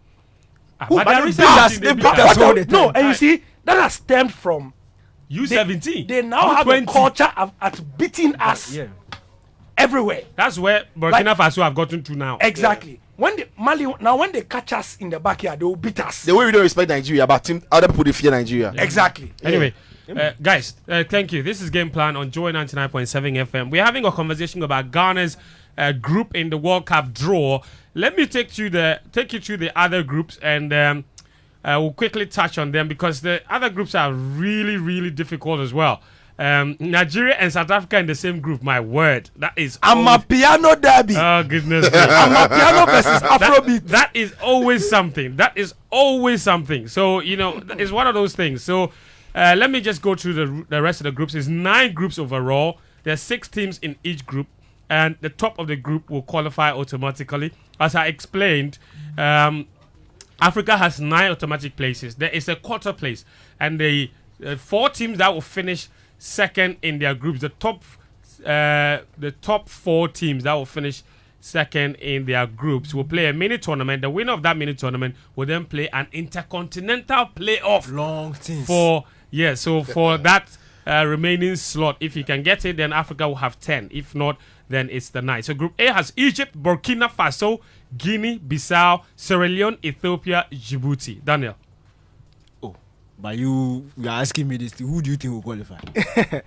But there they is beat us. something They they beat beat us. us. No, and you see, that has stemmed from U17. They now have a U20. culture at beating us everywhere. That's where Burkina Faso have gotten to now. Exactly. When when they catch us in the backyard, they will beat us. The way we don't respect Nigeria, but other people they fear Nigeria. Exactly. Anyway, guys, thank you. This is Game Plan on Joy 99.7 FM. We're having a conversation about Ghana's group in the World Cup draw. Let me take you through the other groups, and we'll quickly touch on them because the other groups are really, really difficult as well. Nigeria and South Africa in the same group. My word, that is. Piano derby. Oh goodness! Piano versus Afrobeat. That is always something. That is always something. So it's one of those things. So let me just go through the rest of the groups. It's 9 groups overall. There are 6 teams in each group, and the top of the group will qualify automatically. As I explained, Africa has 9 automatic places. There is a quarter place, and the 4 teams that will finish second in their groups, the top 4 teams that will finish second in their groups will play a mini tournament. The winner of that mini tournament will then play an intercontinental playoff. Long things. For that remaining slot, if you can get it, then Africa will have 10. If not, then it's the 9. So Group A has Egypt, Burkina Faso, Guinea, Bissau, Sierra Leone, Ethiopia, Djibouti. Daniel. But you are asking me this. Who do you think will qualify?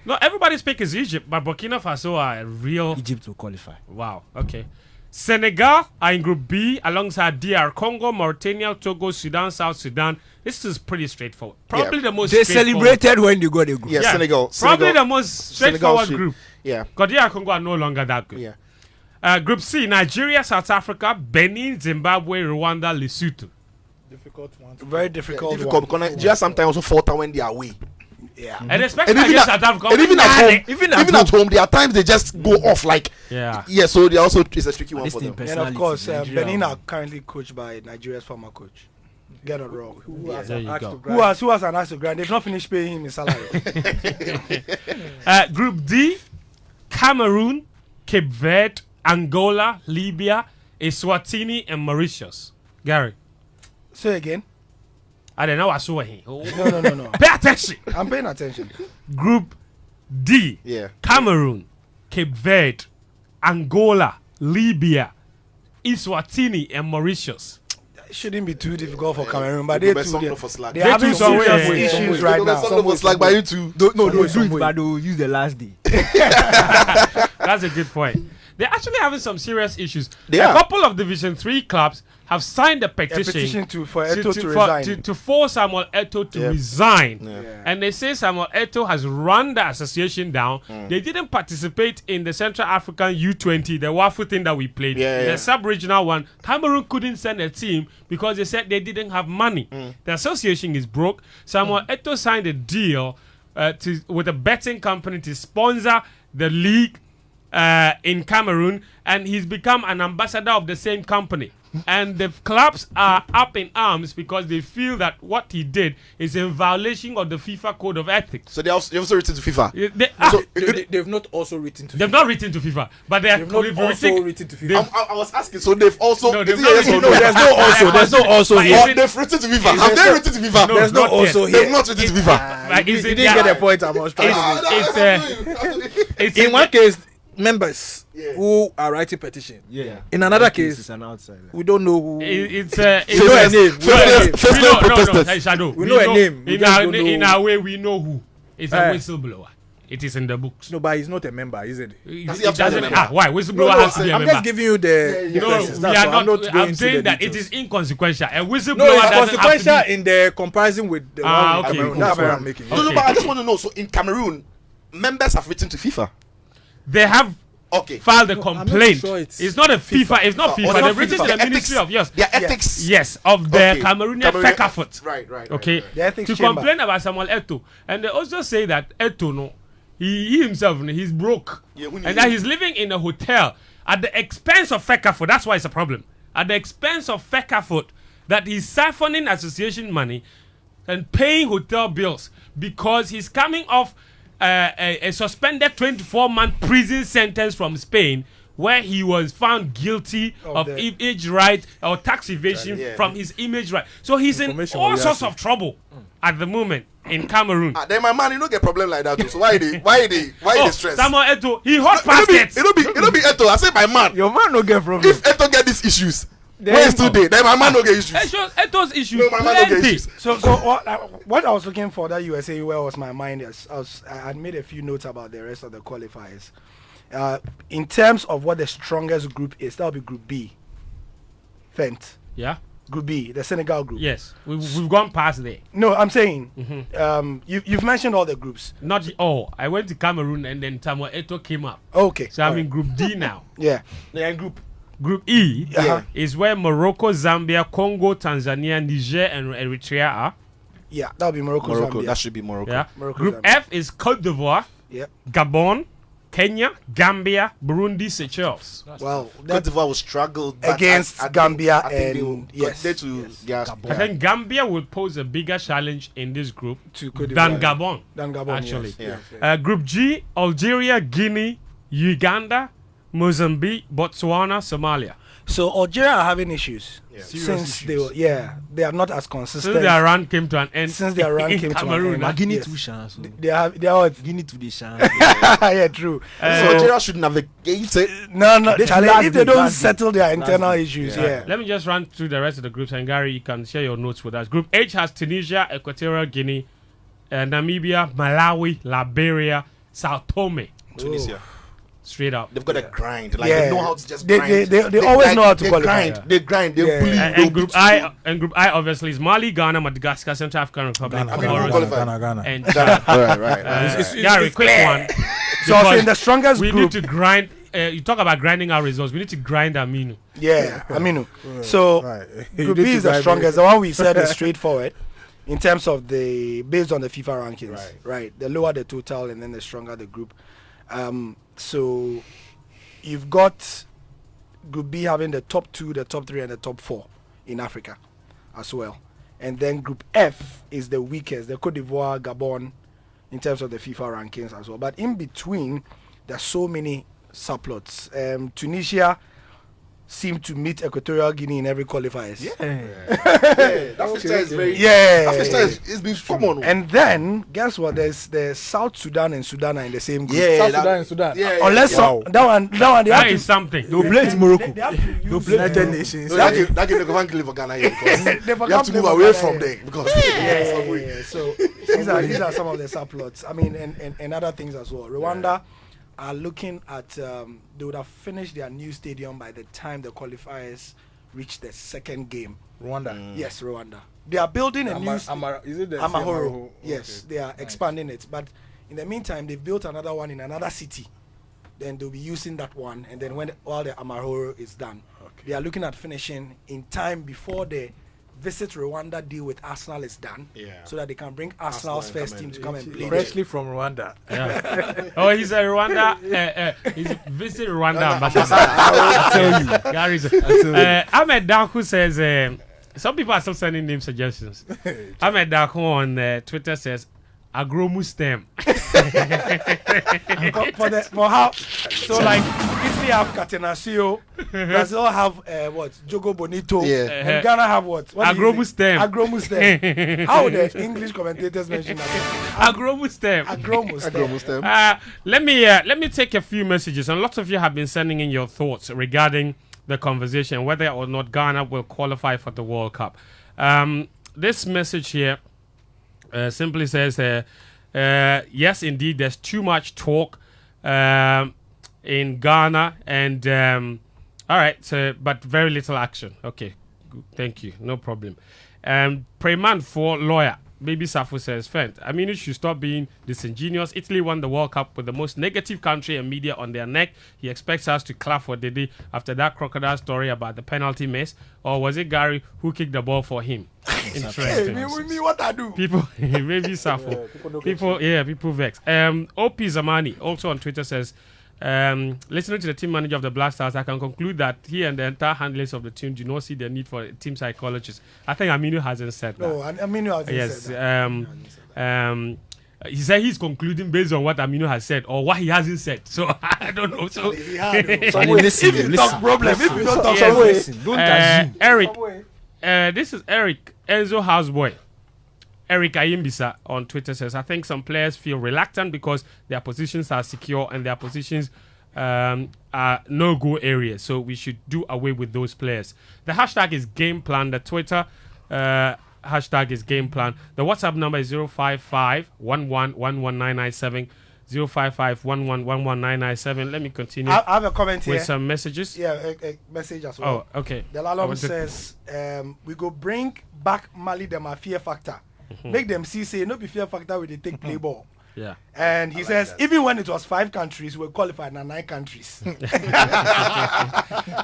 No, everybody's pick is Egypt, but Burkina Faso are a real. Egypt will qualify. Wow. Okay. Senegal are in Group B alongside DR Congo, Mauritania, Togo, Sudan, South Sudan. This is pretty straightforward. Probably the most. They straightforward. celebrated when they got a group. Yeah, Senegal. Probably the most straightforward group. Yeah. Because DR Congo are no longer that good. Yeah. Group C: Nigeria, South Africa, Benin, Zimbabwe, Rwanda, Lesotho. Difficult one. Very difficult. Because Nigeria sometimes also falter when they are away. Yeah. And especially against South Africa. And even at home, there are times they just go off like. Yeah. Yeah. So they also it's a tricky one for them. And of course, Benin are currently coached by Nigeria's former coach. Get it wrong. Who has There an you axe go. to grind? Who has an axe to grind? They've not finished paying him his salary. Group D: Cameroon, Cape Verde, Angola, Libya, Eswatini, and Mauritius. Gary. Say again. I don't know what I saw here. No. Pay attention. I'm paying attention. Group D: Yeah. Cameroon, Cape Verde, Angola, Libya, Eswatini, and Mauritius. It shouldn't be too difficult for Cameroon, but they're They having too some serious way. issues right now. Like by you two. No, do it, but they'll use the last day. That's a good point. They're actually having some serious issues. They A are. couple of Division 3 clubs have signed a petition, for Eto'o to resign. to force Samuel Eto'o to resign. Yeah. And they say Samuel Eto'o has run the association down. They didn't participate in the Central African U20, the Wafu thing that we played. The sub-regional one. Cameroon couldn't send a team because they said they didn't have money. The association is broke. Samuel Eto'o signed a deal with a betting company to sponsor the league in Cameroon, and he's become an ambassador of the same company. And the clubs are up in arms because they feel that what he did is in violation of the FIFA Code of Ethics. So they also written to FIFA. They've not also written to They've FIFA. not written to FIFA, but they They've not also written to FIFA. I was asking, so they've also. No, they've is it not yes written or to no? FIFA. There's no also. There's no also But here. is it- They've written to FIFA. Have they written to FIFA? No, There's no not also yet. here. They've not written to FIFA. Like, You is it didn't get their- the point I was trying to make. it's In one case, members who are writing petition. Yeah. In another It's case, an outsider. we don't know who. it's we know a name. We know a name. First name protesters. Hey, Shadow. We know a name. We In just our, don't know. in our way, we know who. It's a Eh. whistleblower. It is in the books. No, but he's not a member, is it? It Does he have to be a doesn't. member? Why? Whistleblower has to be a I'm member. just giving you the No, differences. we That's are all. not. I'm not going I'm into saying the that it details. is inconsequential. A whistleblower No, it's doesn't have to consequential be. in the comparison with the Ah, one in okay, Cameroon. cool, That's cool. what I'm making. No, but I just want to know. So in Cameroon, members have written to FIFA. They have Okay. filed a I'm not complaint. sure it's it's not a FIFA. It's not FIFA. Oh, They've not written FIFA. to the Ethics. Ministry of Yes. Their ethics. Yes, of the Okay. Cameroonian FECAFOOT. Right. Okay. The ethics To chamber. complain about Samuel Eto'o, and they also say that Eto'o, no, he himself, no, he's broke, Yeah, when and he- that he's living in a hotel at the expense of FECAFOOT. That's why it's a problem. At the expense of FECAFOOT, that he's siphoning association money and paying hotel bills because he's coming off a suspended 24-month prison sentence from Spain, where he was found guilty of image right or tax evasion from his image right. So he's in all sorts of trouble at the moment in Cameroon. Then my man, you don't get problem like that too. So why they stress? Samuel Eto'o, he hot baskets. It'll be Eto'o. I say my man. Your man no get problem. If Eto'o get these issues, where is today? Then my man no get issues. Eto'o's issues. No, my man no get issues. So what I was looking for that you were saying where was my mind is I had made a few notes about the rest of the qualifiers. In terms of what the strongest group is, that will be Group B. Fent. Yeah. Group B, the Senegal group. Yes, we've gone past there. No, I'm saying you've mentioned all the groups. Not all. I went to Cameroon and then Samuel Eto'o came up. Okay. So I'm in Group D now. Yeah. Group E is where Morocco, Zambia, Congo, Tanzania, Niger, and Eritrea are. Yeah, that'll be Morocco. Zambia. That should be Morocco. Yeah. Morocco, Group Zambia. F is Cote d'Ivoire, Yep. Gabon, Kenya, Gambia, Burundi, Seychelles. Well, Cote d'Ivoire will struggle against Gambia I think and I think Gambia will pose a bigger challenge in this group than Gabon. Actually. Yes. Group G, Algeria, Guinea, Uganda, Mozambique, Botswana, Somalia. So Algeria are having issues since issues. they are not as consistent. Since their run came to an end. Since their run in came Cameroon, to an end. Guinea Yes. two chance. They are what? Guinea to the chance. Yeah, true. So Algeria should navigate it. No, They Charlie, last if they week, don't last settle their Last internal week. issues, Let me just run through the rest of the groups, and Gary, you can share your notes with us. Group H has Tunisia, Equatorial Guinea, Namibia, Malawi, Liberia, Sao Tome. Tunisia. Straight up. They've got to grind. Like Yeah. they know how to just They- grind. they always know how to they qualify. grind. They grind. They Yeah. bully. And Group I obviously is Mali, Ghana, Madagascar, Central African Republic, Ghana, Comoros, Ghana. and Chad. right. Gary, quick one. So I was saying Because the strongest we group. need to grind. You talk about grinding our results. We need to grind Aminu. Yeah, Aminu. So You Group need B to is the drive strongest. The one we said is straightforward in terms of based on the FIFA rankings. Right. The lower the total and then the stronger the group. So you've got Group B having the top 2, the top 3, and the top 4 in Africa as well. And then Group F is the weakest, the Cote d'Ivoire, Gabon, in terms of the FIFA rankings as well. But in between, there's so many subplots. Tunisia seem to meet Equatorial Guinea in every qualifiers. That fixture is very. Yeah. That fixture is being common. And then, guess what? There's the South Sudan and Sudan are in the same group. Yeah, South Sudan and Sudan. Yeah. Unless Wow. that one they That have is to something. They'll play it Morocco. they have to use United Nations. No, that game they can't live for Ghana here because They you have can't to play move for away Ghana from here. there because yeah. So these are some of the subplots. I mean, and other things as well. Rwanda are looking at they would have finished their new stadium by the time the qualifiers reach the second game. Rwanda. Yes, Rwanda. They are building a new Is it the Amahoro. same Yes, Okay. they are expanding it. But in the meantime, they've built another one in another city. Then they'll be using that one. And then when all the Amahoro is done, they are looking at finishing in time before the Visit Rwanda deal with Arsenal is done. So that they can bring Arsenal's first team to come and play. Freshly from Rwanda. Yeah. Oh, he's a Rwanda. He's visited Rwanda ambassador. I tell you, Gary's. Ahmed Daku says some people are still sending name suggestions. Ahmed Daku on Twitter says Agromustem. for how so like Italy have Catenaccio, Brazil have what Jogo Bonito, and Ghana have what Agromustem. Agromustem. How would the English commentators mention that? Agromustem. Agromustem. Let me take a few messages, and lots of you have been sending in your thoughts regarding the conversation whether or not Ghana will qualify for the World Cup. This message here simply says, yes, indeed, there's too much talk in Ghana, and all right, but very little action. Okay, good, thank you, no problem. Preman for lawyer. Baby Safu says, Fent, I mean, you should stop being disingenuous. Italy won the World Cup with the most negative country and media on their neck. He expects us to clap for Didi after that crocodile story about the penalty miss. Or was it Gary who kicked the ball for him? Interesting. Me what I do? People, maybe Safu. People vex. OP Zamani also on Twitter says, listening to the team manager of the Black Stars, I can conclude that he and the entire handlers of the team do not see the need for a team psychologist. I think Aminu hasn't said that. No, Aminu hasn't said that. He said he's concluding based on what Aminu has said or what he hasn't said. So I don't know. So if you talk problem, if you don't talk Don't assume. Eric, this is Eric Enzo Houseboy. Eric Ayimbisa on Twitter says, I think some players feel reluctant because their positions are secure and their positions are no-go areas. So we should do away with those players. The hashtag is game plan. The Twitter hashtag is game plan. The WhatsApp number is 055-11-11997. 055-11-11997. Let me continue. I have a comment with here. some messages. Yeah, a message as well. Oh, okay. The Lalom says, we go bring back Mali them a fear factor. Make them see, say, no be fear factor when they take play ball. Yeah. And he says, that. Even when it was 5 countries, we qualified now 9 countries.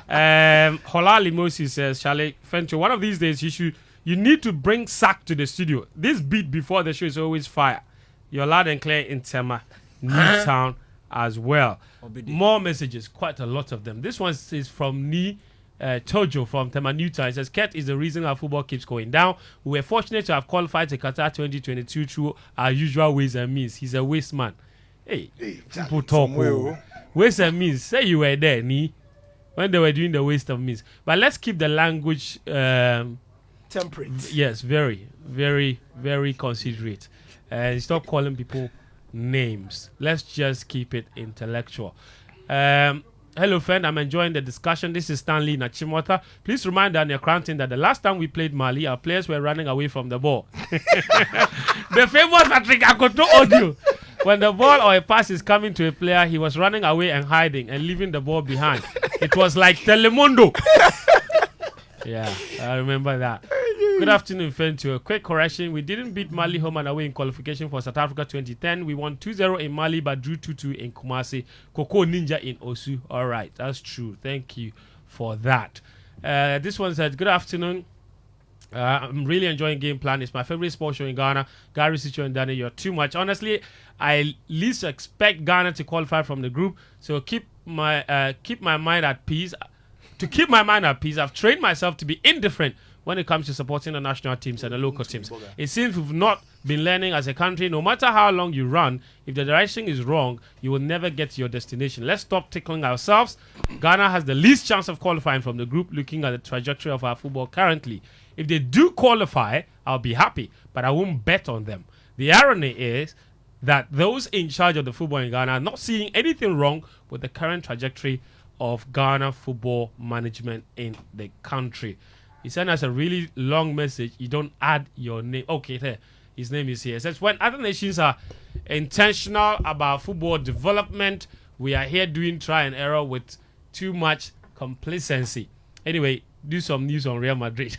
Holali Mosi says, Charlie Fentuo, one of these days you need to bring Sack to the studio. This beat before the show is always fire. You're loud and clear in Tema, Newtown as well. More messages, quite a lot of them. This one is from Tojo from Tema Newtown. It says, Ket is the reason our football keeps going down. We were fortunate to have qualified to Qatar 2022 through our usual ways and means. He's a waste man. Hey people talk. Ways and means. Say you were there, when they were doing the waste of means. But let's keep the language temperate. Yes, very, very, very considerate. And stop calling people names. Let's just keep it intellectual. Hello, friend. I'm enjoying the discussion. This is Stanley Nachimota. Please remind Daniel Koranteng that the last time we played Mali, our players were running away from the ball. The famous Patrick Akoto audio. When the ball or a pass is coming to a player, he was running away and hiding and leaving the ball behind. It was like Telemundo. Yeah, I remember that. Good afternoon, Fentuo. A quick correction. We didn't beat Mali home and away in qualification for South Africa 2010. We won 2-0 in Mali but drew 2-2 in Kumasi. Koko Ninja in Osu. All right, that's true. Thank you for that. This one said, good afternoon. I'm really enjoying Game Plan. It's my favorite sports show in Ghana. Gary, Sicho, and Danny, you're too much. Honestly, I least expect Ghana to qualify from the group. So keep my mind at peace. To keep my mind at peace, I've trained myself to be indifferent when it comes to supporting the national teams and the local teams. It seems we've not been learning as a country. No matter how long you run, if the direction is wrong, you will never get to your destination. Let's stop tickling ourselves. Ghana has the least chance of qualifying from the group, looking at the trajectory of our football currently. If they do qualify, I'll be happy, but I won't bet on them. The irony is that those in charge of the football in Ghana are not seeing anything wrong with the current trajectory of Ghana football management in the country. He sent us a really long message. You don't add your name. Okay, there. His name is here. It says, when other nations are intentional about football development, we are here doing try and error with too much complacency. Anyway, do some news on Real Madrid.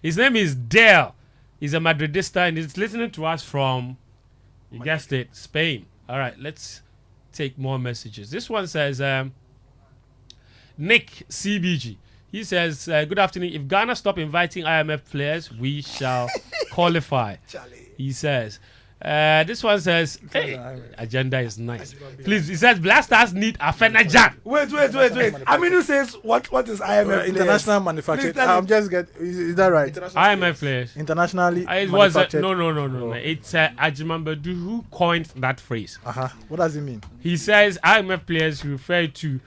His name is Dale. He's a Madridista and he's listening to us from, you guessed it, Spain. All right, let's take more messages. This one says, Nick CBG. He says, good afternoon. If Ghana stop inviting IMF players, we shall qualify. He says. This one says, hey, agenda is nice. Please, he says, Blasters need a Fenajan. Wait. Aminu says, what is IMF international manufactured? I'm just is that right? IMF players. Internationally manufactured. No. It's Ajimambadu who coined that phrase. What does it mean? He says IMF players refer to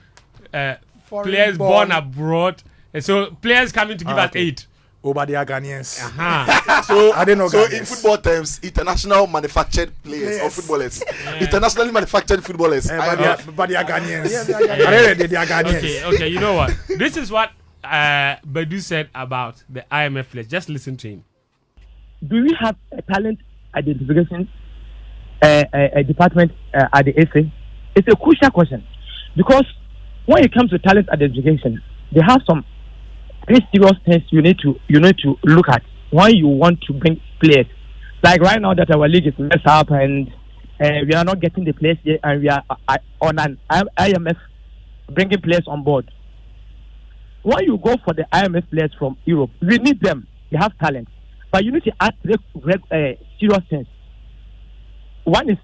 players born abroad. So players coming to give us aid. But they are Ghanaians. So I don't know. So in football terms, international manufactured players or footballers, internationally manufactured footballers. But they are Ghanaians. They are Ghanaians. Okay. You know what? This is what Badu said about the IMF players. Just listen to him. Do we have a talent identification a department at the SA? It's a crucial question because when it comes to talent identification, they have some very serious things you need to look at when you want to bring players. Like right now that our league is messed up and we are not getting the players yet, and we are on an IMF bringing players on board. When you go for the IMF players from Europe, we need them. They have talent, but you need to add serious things. One is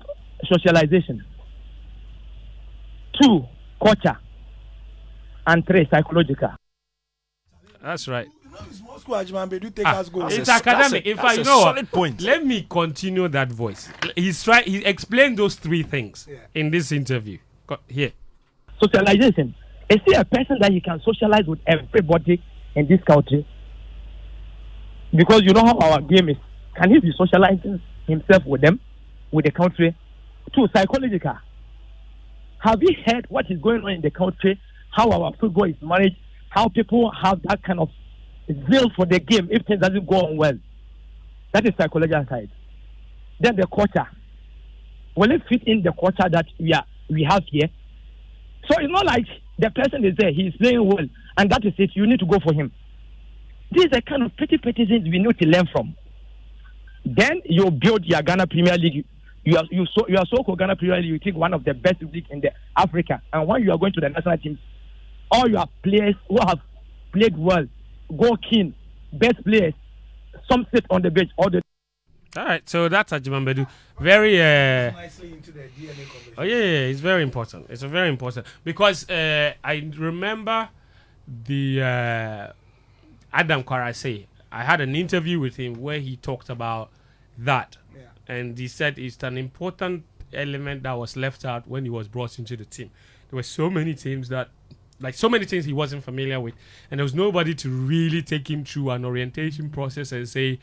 socialization. 2, culture. And 3, psychological. That's right. It's academic. In fact, you know what? Point. Let me continue that voice. He explained those three things in this interview. Here. Socialization. Is he a person that he can socialize with everybody in this country? Because you know how our game is. Can he be socializing himself with them, with the country? Two, psychological. Have you heard what is going on in the country? How our football is managed? How people have that kind of zeal for the game if things doesn't go on well? That is psychological side. Then the culture. Will it fit in the culture that we have here? So it's not like the person is there, he is playing well, and that is it. You need to go for him. These are kind of petty things we need to learn from. Then you build your Ghana Premier League. You are so-called Ghana Premier League. You think one of the best leagues in the Africa, and when you are going to the national teams, all your players who have played well, go keen, best players, some sit on the bench. All right, so that's Ajimambedu. Very nicely into the DNA conversation. Oh yeah, it's very important. It's very important because I remember the Adam Kwarase. I had an interview with him where he talked about that, and he said it's an important element that was left out when he was brought into the team. There were so many teams that, like so many things he wasn't familiar with, and there was nobody to really take him through an orientation process and say,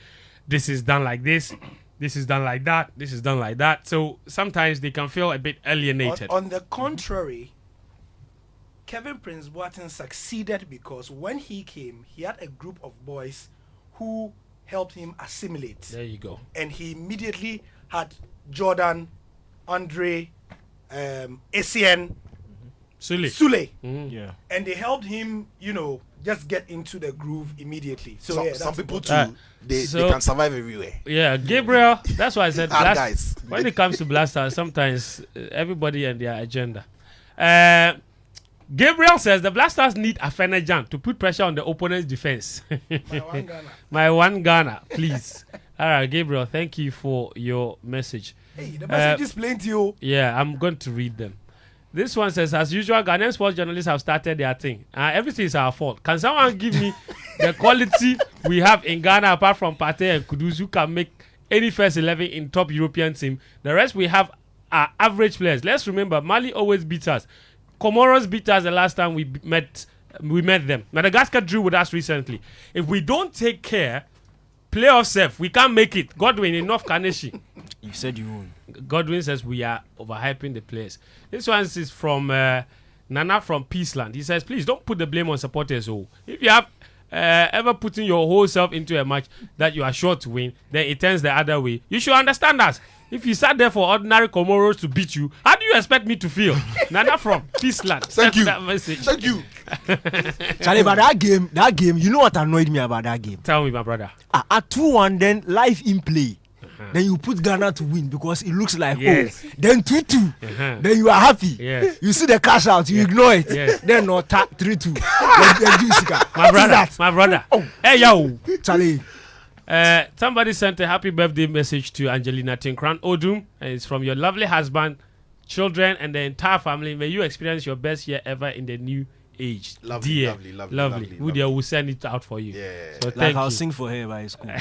this is done like this, this is done like that, this is done like that. So sometimes they can feel a bit alienated. On the contrary, Kevin Prince Boateng succeeded because when he came, he had a group of boys who helped him assimilate. There you go. And he immediately had Jordan, Andre, Essien, Sule. Yeah. And they helped him, just get into the groove immediately. So some people too, they can survive everywhere. Yeah, Gabriel, that's why I said guys. When it comes to Blasters, sometimes everybody and their agenda. Gabriel says the Blasters need Afenajan to put pressure on the opponent's defense. My one Ghana, please. All right, Gabriel, thank you for your message. Hey, the message is plain to you. Yeah, I'm going to read them. This one says, as usual, Ghanaian sports journalists have started their thing. Everything is our fault. Can someone give me the quality we have in Ghana apart from Partey and Kudus who can make any first 11 in top European team? The rest we have are average players. Let's remember, Mali always beats us. Comoros beat us the last time we met them. Madagascar drew with us recently. If we don't take care, playoff safe, we can't make it. Godwin in North Kaneshi. You said you won. Godwin says we are overhyping the players. This one is from Nana from Peaceland. He says, please don't put the blame on supporters. If you have ever putting your whole self into a match that you are sure to win, then it turns the other way. You should understand us. If you sat there for ordinary Comoros to beat you, how do you expect me to feel? Nana from Peaceland. Thank you. That message. Thank you. Charlie, but that game, you know what annoyed me about that game? Tell me, my brother. At 2-1, then live in play. Then you put Ghana to win because it looks like Then 2-2. Then you are happy. Yes. You see the cash out, you ignore it. Yes. Then no tap 3-2. My brother. Oh. Hey yo, Charlie. Somebody sent a happy birthday message to Angelina Tinkran Odum, and it's from your lovely husband, children, and the entire family. May you experience your best year ever in the new age. Lovely. Udia will send it out for you. Yeah. So Like I'll sing for her by school.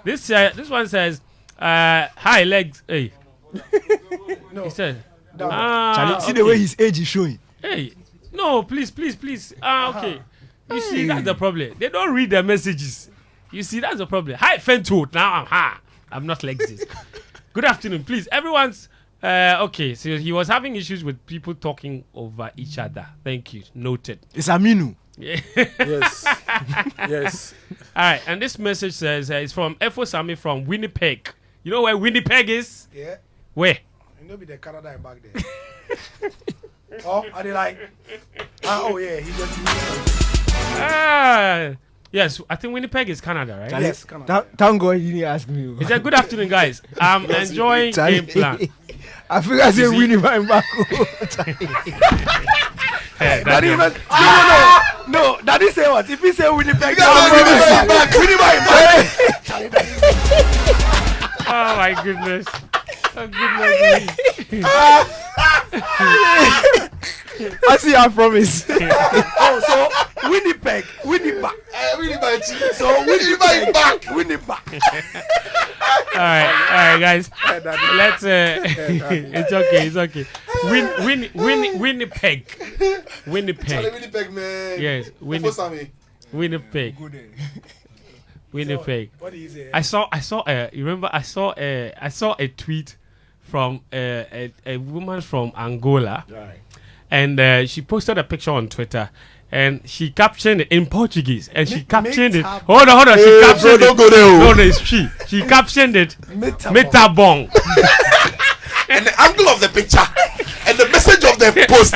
This one says, hi legs. Hey. No. He said, Charlie, see the way his age is showing. Hey, no, please. Okay. You see, that's the problem. They don't read the messages. You see, that's the problem. Hi, Fentuo. Now I'm not like this. Good afternoon, please. Everyone's okay. So he was having issues with people talking over each other. Thank you. Noted. It's Aminu. Yeah. Yes. All right. And this message says it's from Efo Sami from Winnipeg. You know where Winnipeg is? Yeah. Where? You know, be the Canada back there. Oh, are they like? Oh yeah, he just. Yes, I think Winnipeg is Canada, right? Yes, Canada. Thank God you didn't ask me. He said, good afternoon, guys. I'm enjoying game plan. I feel I say Winnipeg back. No, Daddy say what? If he say Winnipeg, oh my goodness. I see, I promise. So Winnipeg. Win it back. So win it back. Win it back. All right, guys. Let's. It's okay. Winnipeg. Winnipeg, man. Yes, Winnipeg. Winnipeg. What is it? I saw. You remember? I saw a tweet from a woman from Angola, Right. and she posted a picture on Twitter. And she captioned it in Portuguese. And she captioned it. Hold on. She captioned it. No, it's she. She captioned it. Metabong. And the angle of the picture and the message of the post.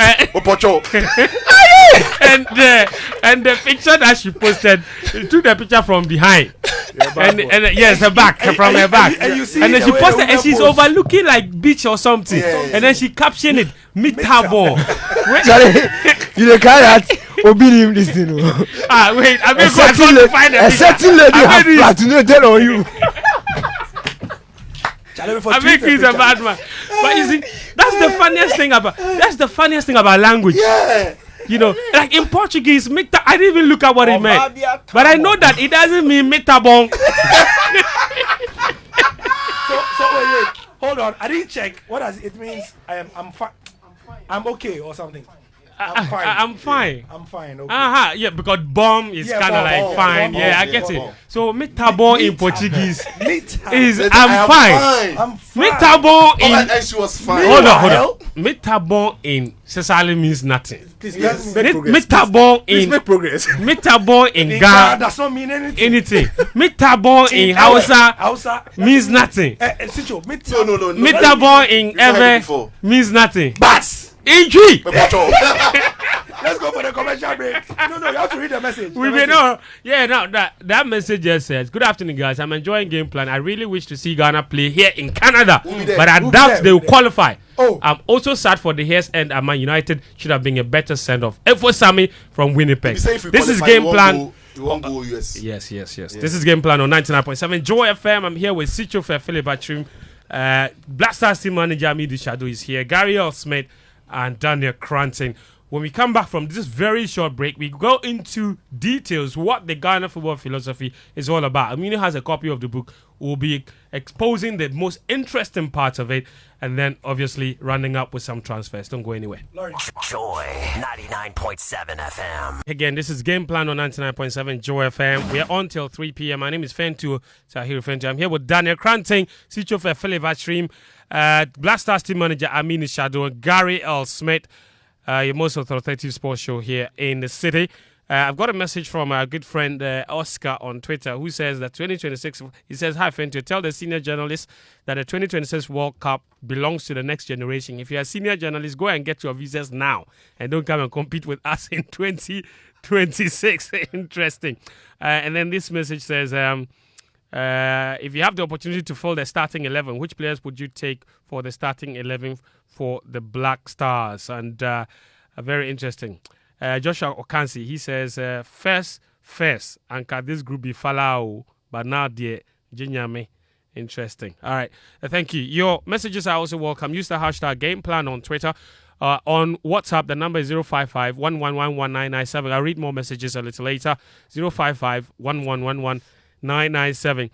and the picture that she posted, she took the picture from behind. And yes, her back, from her back. And then she posted, and she's overlooking like beach or something. And then she captioned it, Metabong. You the kind that obey him this thing. Wait, I mean, go find a certain lady have platinated on you. I think he's a bad man. But you see, that's the funniest thing about language. Yeah. You know, like in Portuguese, I didn't even look at what it meant. But I know that it doesn't mean metabong. So wait. Hold on. I didn't check. What does it means? I'm fine. I'm okay or something. I'm fine. I'm fine. Okay. Yeah, because bomb is kind of like fine. I get it. So metabong in Portuguese is I'm fine. Metabong in. And she was fine. Hold on. Metabong in Cecily means nothing. Please make progress. Metabong Please make progress. Metabong in Ghana does not mean anything. Metabong in Hausa means nothing. No. Metabong in Ewe means nothing. Bats. Injury. Let's go for the commercial break. No, you have to read the message. That message just says, "Good afternoon, guys. I'm enjoying game plan. I really wish to see Ghana play here in Canada, but I doubt they will qualify. I'm also sad for the Hares and Man United should have been a better send-off. Efo Sami from Winnipeg. This is game plan." Yes. This is game plan on 99.7 Joy FM. I'm here with Sitsofe, Atsrim, Black Stars team manager Aminu Shadow is here, Gary L. Smith, and Daniel Koranteng. When we come back from this very short break, we go into details what the Ghana football philosophy is all about. Aminu has a copy of the book. We'll be exposing the most interesting parts of it, and then obviously running up with some transfers. Don't go anywhere. Joy 99.7 FM. Again, this is Game Plan on 99.7 Joy FM. We are on till 3 p.m. My name is Fentuo Tahiru Fentuo. I'm here with Daniel Koranteng, Sitsofe Atsrim, Black Stars team manager Aminu Shadow, and Gary L. Smith, your most authoritative sports show here in the city. I've got a message from our good friend Oscar on Twitter, who says that 2026, he says, "Hi Fentuo, tell the senior journalists that the 2026 World Cup belongs to the next generation. If you're a senior journalist, go and get your visas now and don't come and compete with us in 2026. Interesting. And then this message says, if you have the opportunity to fill the starting 11, which players would you take for the starting 11 for the Black Stars? And very interesting. Joshua Okansi, he says, first, and can this group be Falao, but now the Jinyame. Interesting. All right. Thank you. Your messages are also welcome. Use the hashtag GamePlan on Twitter. On WhatsApp, the number is 055-1111-997. I'll read more messages a little later. 055-1111-997.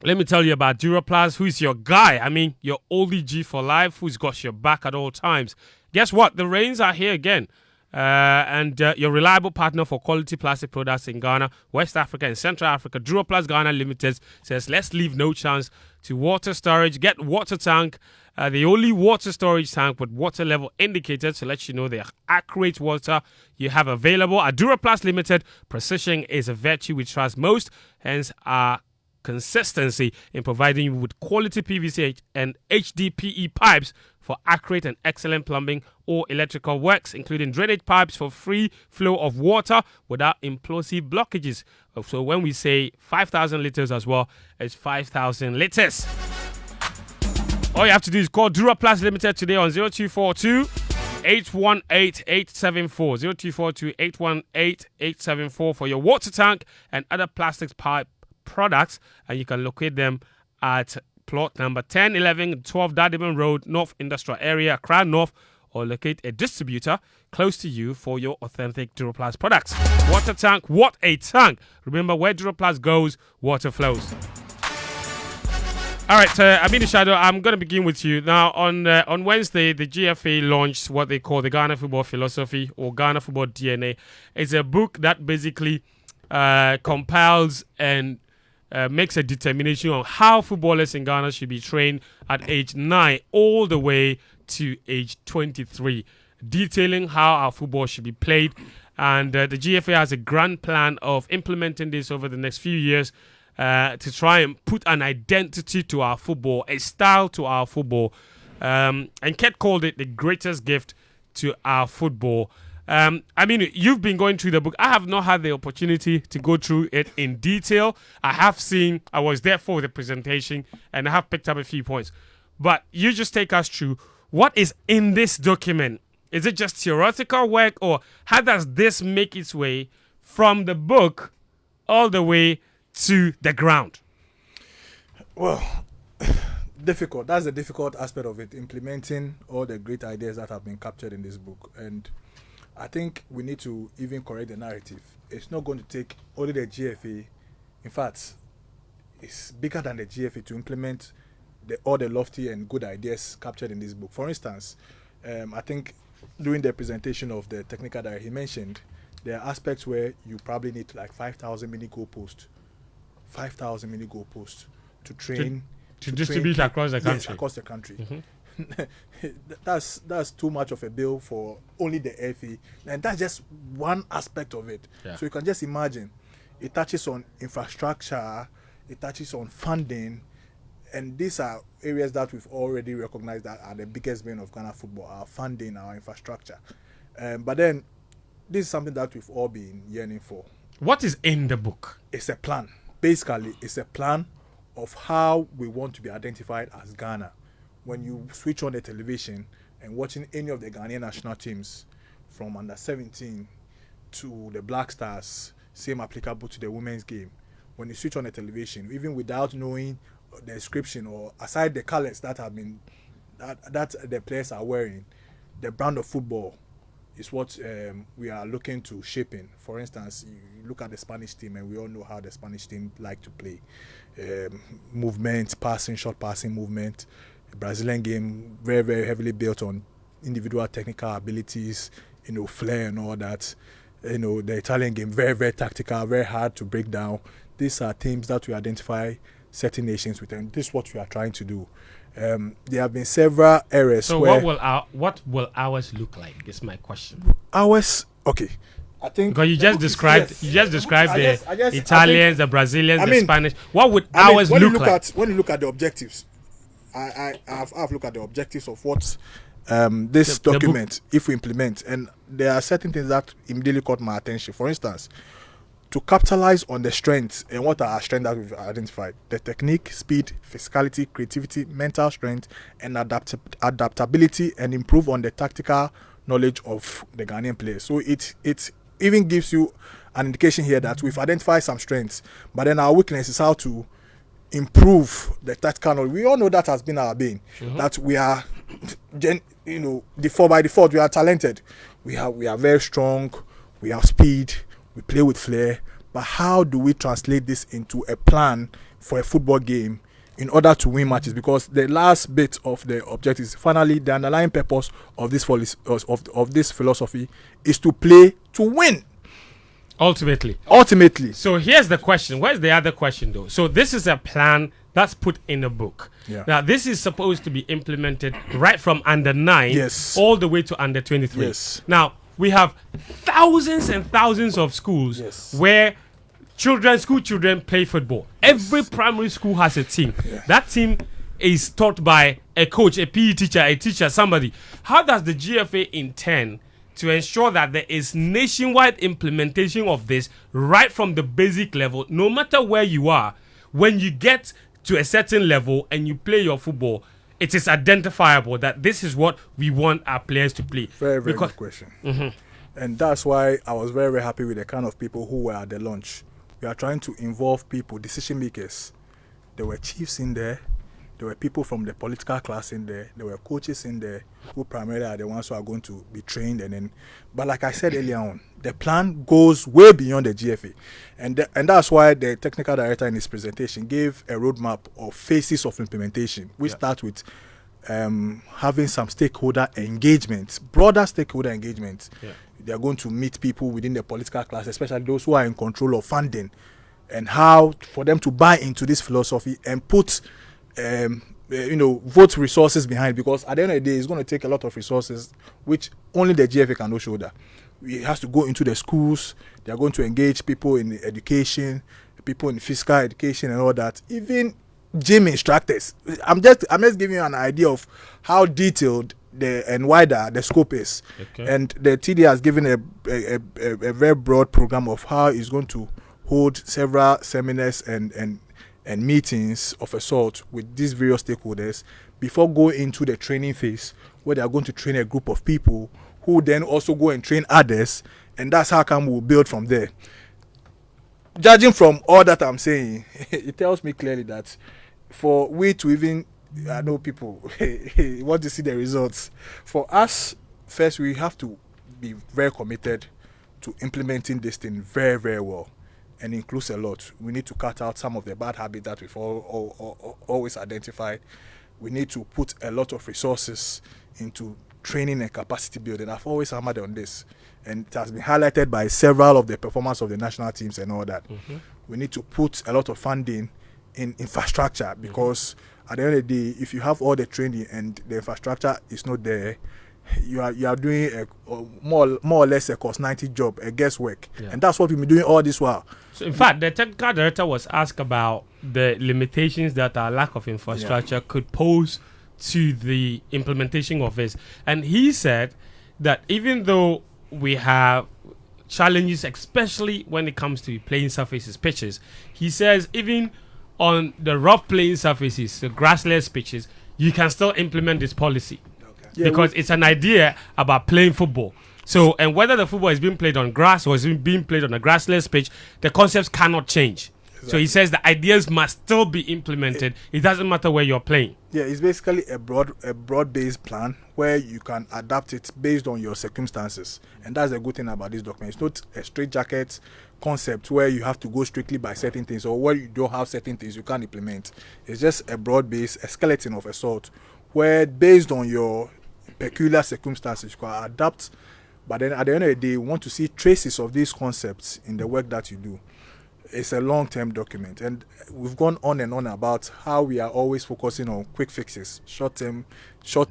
Let me tell you about Duraplast. Who's your guy? I mean, your oldie G for life, who's got your back at all times. Guess what? The rains are here again. And your reliable partner for quality plastic products in Ghana, West Africa, and Central Africa, Duraplast Ghana Limited, says, let's leave no chance to water storage. Get water tank, the only water storage tank with water level indicated to let you know the accurate water you have available. At Duraplast Limited, precision is a virtue we trust most, hence our consistency in providing you with quality PVC and HDPE pipes for accurate and excellent plumbing or electrical works, including drainage pipes for free flow of water without implosive blockages. So when we say 5,000 liters as well, it's 5,000 liters. All you have to do is call Duraplast Limited today on 0242 818 874 0242 818 874 for your water tank and other plastics pipe products, and you can locate them at plot number 1011 12 Dadiman Road, North Industrial Area, Accra North, or locate a distributor close to you for your authentic Duroplast products. Water tank, what a tank! Remember, where Duroplast goes, water flows. All right, Aminu Shadow, I'm going to begin with you. Now, on Wednesday, the GFA launched what they call the Ghana Football Philosophy or Ghana Football DNA. It's a book that basically compiles and makes a determination on how footballers in Ghana should be trained at age 9 all the way to age 23, detailing how our football should be played. And the GFA has a grand plan of implementing this over the next few years to try and put an identity to our football, a style to our football. And Ket called it the greatest gift to our football. I mean, you've been going through the book. I have not had the opportunity to go through it in detail. I was there for the presentation, and I have picked up a few points. But you just take us through what is in this document. Is it just theoretical work, or how does this make its way from the book all the way to the ground? Well, difficult. That's the difficult aspect of it, implementing all the great ideas that have been captured in this book. And I think we need to even correct the narrative. It's not going to take only the GFA. In fact, it's bigger than the GFA to implement all the lofty and good ideas captured in this book. For instance, I think during the presentation of the technical that he mentioned, there are aspects where you probably need like 5,000 mini goalposts. 5,000 mini goalposts to train to distribute across the country. Yes, across the country. That's too much of a bill for only the FA, and that's just one aspect of it. Yeah. So you can just imagine, it touches on infrastructure, it touches on funding, and these are areas that we've already recognized that are the biggest bane of Ghana football: our funding, our infrastructure. But then, this is something that we've all been yearning for. What is in the book? It's a plan. Basically, it's a plan of how we want to be identified as Ghana. When you switch on the television and watching any of the Ghanaian national teams, from under 17 to the Black Stars, same applicable to the women's game. When you switch on the television, even without knowing the description or aside the colors that have been that the players are wearing, the brand of football is what we are looking to shape in. For instance, you look at the Spanish team, and we all know how the Spanish team like to play. Movement, passing, short passing movement. The Brazilian game, very, very heavily built on individual technical abilities, flair and all that. The Italian game, very, very tactical, very hard to break down. These are teams that we identify certain nations with, and this is what we are trying to do. There have been several areas. So where what will ours look like? Is my question. Ours, okay. I think because you just described the Italians, the Brazilians, the Spanish. What would ours look like? When you look at the objectives, I've looked at the objectives of what this document, if we implement, and there are certain things that immediately caught my attention. For instance, to capitalize on the strengths, and what are our strengths that we've identified: the technique, speed, physicality, creativity, mental strength, and adaptability, and improve on the tactical knowledge of the Ghanaian players. So it even gives you an indication here that we've identified some strengths, but then our weakness is how to improve the tactical knowledge. We all know that has been our bane. That we are, by default, we are talented. We are very strong. We have speed. We play with flair. But how do we translate this into a plan for a football game in order to win matches? Because the last bit of the objectives, finally, the underlying purpose of this philosophy is to play to win. Ultimately. So here's the question. Where's the other question, though? So this is a plan that's put in a book. Yeah. Now, this is supposed to be implemented right from under 9 all the way to under 23. Yes. Now, we have thousands and thousands of schools where school children play football. Every primary school has a team. Yeah. That team is taught by a coach, a PE teacher, a teacher, somebody. How does the GFA intend to ensure that there is nationwide implementation of this right from the basic level, no matter where you are? When you get to a certain level and you play your football, it is identifiable that this is what we want our players to play. Very, very good question. And that's why I was very, very happy with the kind of people who were at the launch. We are trying to involve people, decision makers. There were chiefs in there. There were people from the political class in there. There were coaches in there who primarily are the ones who are going to be trained. But like I said earlier on, the plan goes way beyond the GFA. And that's why the technical director in his presentation gave a roadmap of phases of implementation, which start with having some stakeholder engagement, broader stakeholder engagement. Yeah. They are going to meet people within the political class, especially those who are in control of funding, and how for them to buy into this philosophy and put vote resources behind, because at the end of the day, it's going to take a lot of resources, which only the GFA can shoulder. It has to go into the schools. They are going to engage people in education, people in physical education and all that. Even gym instructors. I'm just giving you an idea of how detailed and wider the scope is. Okay. And the TD has given a very broad program of how it's going to hold several seminars and meetings of a sort with these various stakeholders before going into the training phase, where they are going to train a group of people who then also go and train others, and that's how come we'll build from there. Judging from all that I'm saying, it tells me clearly that for we to even, I know people want to see the results. For us, first we have to be very committed to implementing this thing very, very well. And includes a lot. We need to cut out some of the bad habits that we've always identified. We need to put a lot of resources into training and capacity building. I've always hammered on this, and it has been highlighted by several of the performance of the national teams and all that. Mm-hmm. We need to put a lot of funding in infrastructure, because at the end of the day, if you have all the training and the infrastructure is not there, you are doing a more or less a cost 90 job, a guesswork, and that's what we've been doing all this while. So in fact, the technical director was asked about the limitations that our lack of infrastructure could pose to the implementation of this, and he said that even though we have challenges, especially when it comes to playing surfaces, pitches, he says even on the rough playing surfaces, the grassless pitches, you can still implement this policy. Because it's an idea about playing football. So, and whether the football is being played on grass or is being played on a grassless pitch, the concepts cannot change. Exactly. So he says the ideas must still be implemented. It doesn't matter where you're playing. Yeah, it's basically a broad-based plan where you can adapt it based on your circumstances. And that's the good thing about this document. It's not a straitjacket concept where you have to go strictly by certain things, or where you don't have certain things you can't implement. It's just a broad-based, a skeleton of a sort, where based on your peculiar circumstances you can adapt. But then at the end of the day, we want to see traces of these concepts in the work that you do. It's a long-term document, and we've gone on and on about how we are always focusing on quick fixes, short to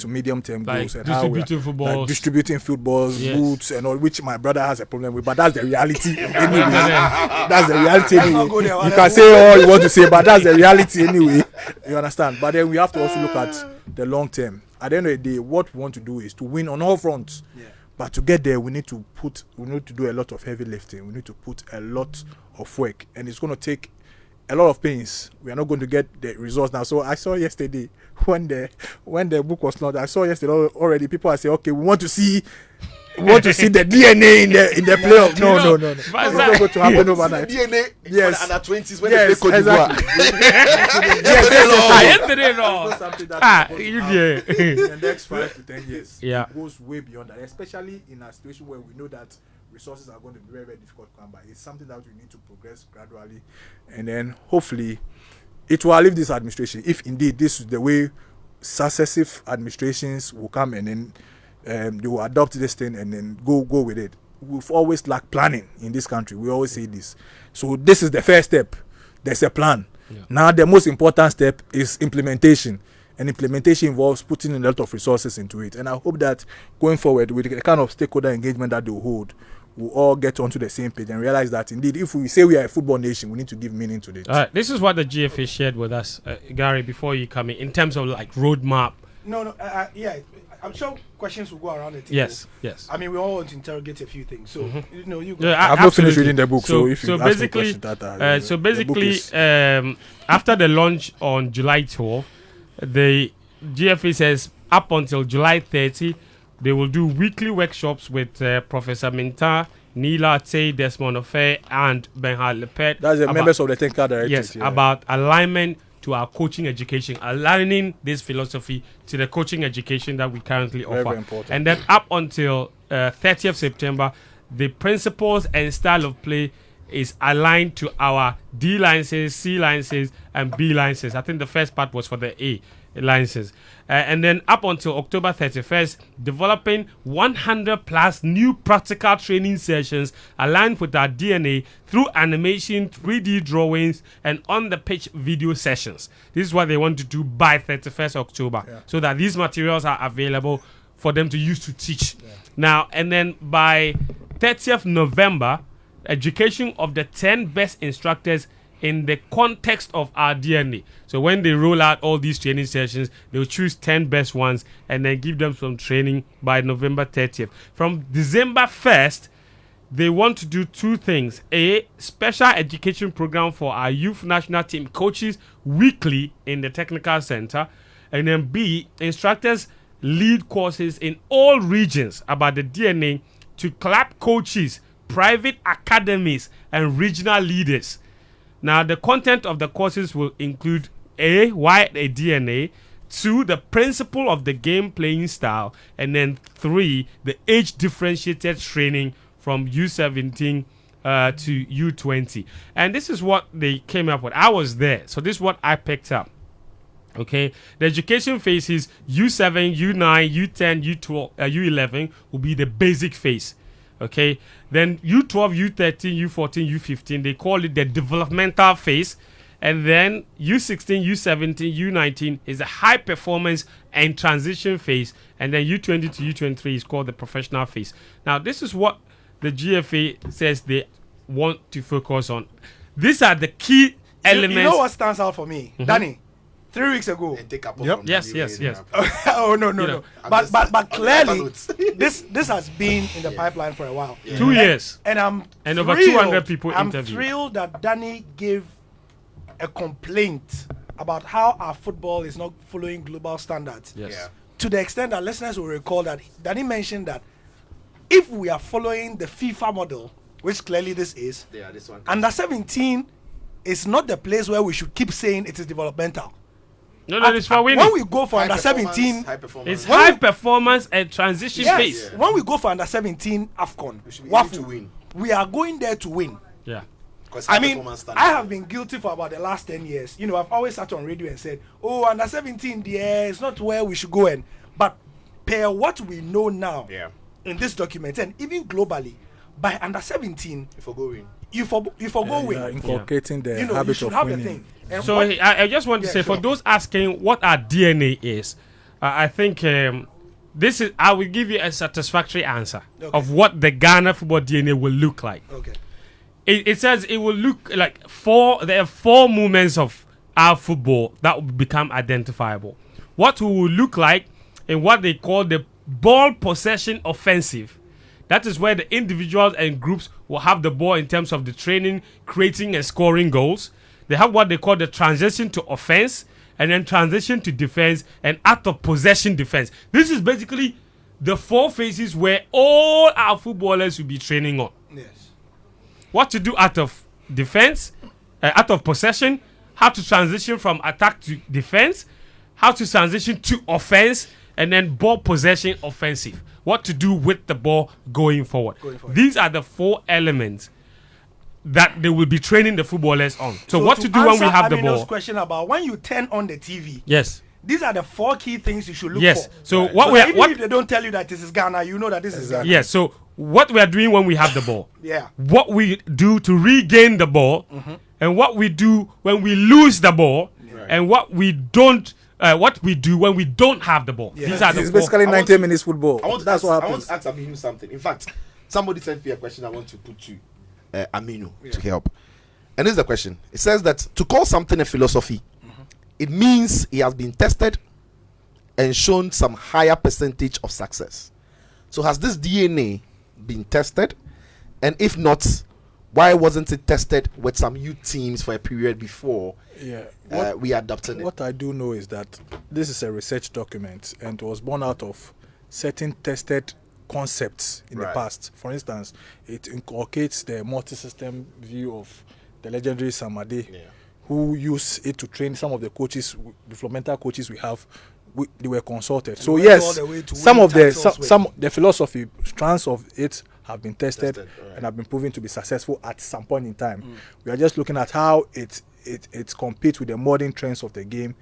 medium-term goals, and how we are distributing footballs, boots, and all, which my brother has a problem with. But that's the reality anyway. That's the reality anyway. You can say all you want to say, but that's the reality anyway. You understand? But then we have to also look at the long term. At the end of the day, what we want to do is to win on all fronts. Yeah. But to get there, we need to do a lot of heavy lifting. We need to put a lot of work, and it's going to take a lot of pains. We are not going to get the results now. So I saw yesterday when the book was launched. I saw yesterday already people are saying, okay, we want to see the DNA in the playoff. No. It's not going to happen overnight. DNA yes. Under 20s when they play Cote d'Ivoire. In the next 5 to 10 years, it goes way beyond that, especially in a situation where we know that resources are going to be very, very difficult to come by. It's something that we need to progress gradually, and then hopefully it will outlive this administration, if indeed this is the way successive administrations will come, and then they will adopt this thing and then go with it. We've always lacked planning in this country. We always say this. So this is the first step. There's a plan. Yeah. Now the most important step is implementation. And implementation involves putting in a lot of resources into it. And I hope that going forward with the kind of stakeholder engagement that they will hold, we'll all get onto the same page and realize that indeed if we say we are a football nation, we need to give meaning to it. All right, this is what the GFA shared with us, Gary, before you come in terms of like roadmap. Yeah, I'm sure questions will go around the table. Yes. I mean, we all want to interrogate a few things. So, you go. Yeah, I've not finished reading the book, so if you ask me questions, after the launch on July 12th, the GFA says up until July 30, they will do weekly workshops with Professor Minta, Nila Tay, Desmond Ofe, and Benhard Lepet. That's the members of the technical directorate. Yes, about alignment to our coaching education, aligning this philosophy to the coaching education that we currently offer. Very important. And then up until 30th September, the principles and style of play is aligned to our D licenses, C licenses, and B licenses. I think the first part was for the A licenses. And then up until October 31st, developing 100 plus new practical training sessions aligned with our DNA through animation, 3D drawings, and on-the-pitch video sessions. This is what they want to do by 31st October, so that these materials are available for them to use to teach. Now, and then by 30th November, education of the 10 best instructors in the context of our DNA. So when they roll out all these training sessions, they'll choose 10 best ones and then give them some training by November 30th. From December 1st, they want to do two things. A, special education program for our youth national team coaches weekly in the technical center. And then B, instructors lead courses in all regions about the DNA to club coaches, private academies, and regional leaders. Now, the content of the courses will include A, why a DNA, 2, the principle of the game playing style, and then 3, the age differentiated training from U17 to U20. And this is what they came up with. I was there, so this is what I picked up. Okay, the education phases U7, U9, U10, U12, U11 will be the basic phase. Okay, then U12, U13, U14, U15, they call it the developmental phase. And then U16, U17, U19 is the high performance and transition phase. And then U20 to U23 is called the professional phase. Now, this is what the GFA says they want to focus on. These are the key elements. You know what stands out for me? Danny, 3 weeks ago. Yes. Oh, no. But clearly, this has been in the pipeline for a while. 2 years. And over 200 people I'm interviewed. thrilled that Danny gave a complaint about how our football is not following global standards. Yes. Yeah. To the extent that listeners will recall that Danny mentioned that if we are following the FIFA model, which clearly this is, this one under 17 is not the place where we should keep saying it is developmental. No, it's for winning. When we go for under 17, it's high performance and transition phase. When we go for under 17 AFCON, we are going there to win. Yeah. I mean, I have been guilty for about the last 10 years. You know, I've always sat on radio and said, oh, under 17, it's not where we should go. But per what we know now in this document, and even globally, by under 17, you forgo win. Inculcating the habit of winning. So I just want to say, for those asking what our DNA is, I think this is. I will give you a satisfactory answer of what the Ghana football DNA will look like. Okay. It says it will look like there are 4 movements of our football that will become identifiable. What we will look like in what they call the ball possession offensive. That is where the individuals and groups will have the ball in terms of the training, creating and scoring goals. They have what they call the transition to offense, and then transition to defense, and out of possession defense. This is basically the 4 phases where all our footballers will be training on. Yes. What to do out of defense, out of possession, how to transition from attack to defense, how to transition to offense, and then ball possession offensive. What to do with the ball going forward. These are the 4 elements that they will be training the footballers on. So what to do when we have the ball. Question about when you turn on the TV. Yes. These are the 4 key things you should look for. Yes. So right. what so we are, even if they don't tell you that this is Ghana, you know that this is Ghana. Yes. So what we are doing when we have the ball. Yeah. What we do to regain the ball, and what we do when we lose the ball, and what we don't. What we do when we don't have the ball. Yeah. These are the it's basically 90 minutes football. That's what happens. I want to ask Aminu something. In fact, somebody sent me a question I want to put to Aminu to help. And this is the question. It says that to call something a philosophy, it means it has been tested and shown some higher percentage of success. So has this DNA been tested? And if not, why wasn't it tested with some youth teams for a period before we adopted it? What I do know is that this is a research document and it was born out of certain tested concepts in the past. For instance, it inculcates the multi-system view of the legendary Samade, who use it to train some of the coaches, developmental coaches we have. They were consulted. So yes, some of the philosophy strands of it have been tested and have been proven to be successful at some point in time. We are just looking at how it competes with the modern trends of the game,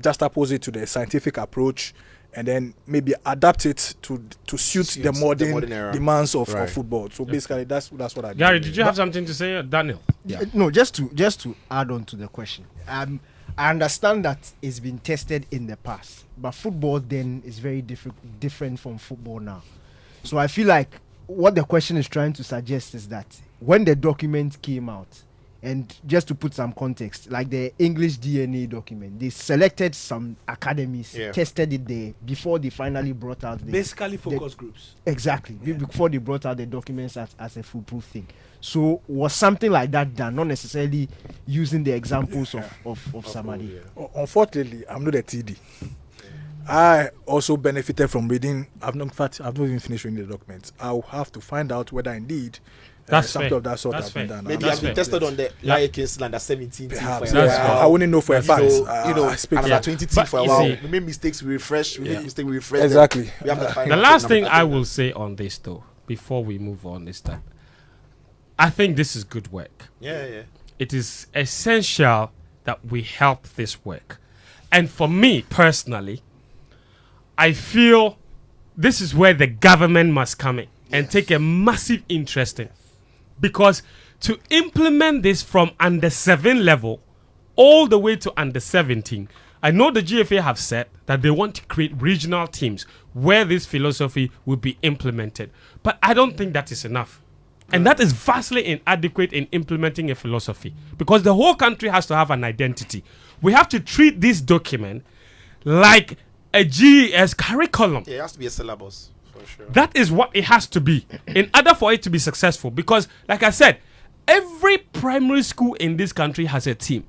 just opposite to the scientific approach, and then maybe adapt it to suit the modern demands of football. So basically, that's what I do. Gary, did you have something to say, Daniel? Yeah. No, just to add on to the question. I understand that it's been tested in the past, but football then is very different from football now. So I feel like what the question is trying to suggest is that when the document came out, and just to put some context, like the English DNA document, they selected some academies, tested it there before they finally brought out basically focus groups. Exactly, before they brought out the documents as a foolproof thing. So was something like that done, not necessarily using the examples of somebody? Unfortunately, I'm not a TD. I also benefited from reading. I've not even finished reading the documents. I'll have to find out whether indeed something of that sort has been done. Maybe I've been tested on the Lions under 17 team. I wouldn't know for a fact. Under 20 team for a while. We made mistakes, we refresh. Exactly. The last thing I will say on this, though, before we move on, is that I think this is good work. Yeah. It is essential that we help this work. And for me, personally, I feel this is where the government must come in and take a massive interest in. Because to implement this from under 7 level all the way to under 17, I know the GFA have said that they want to create regional teams where this philosophy will be implemented. But I don't think that is enough. And that is vastly inadequate in implementing a philosophy. Because the whole country has to have an identity. We have to treat this document like a GES curriculum. Yeah, it has to be a syllabus, for sure. That is what it has to be in order for it to be successful. Because, like I said, every primary school in this country has a team.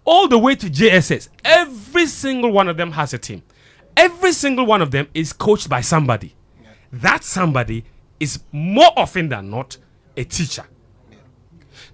All the way to JSS, every single one of them has a team. Every single one of them is coached by somebody. Yeah. That somebody is more often than not a teacher. Yeah.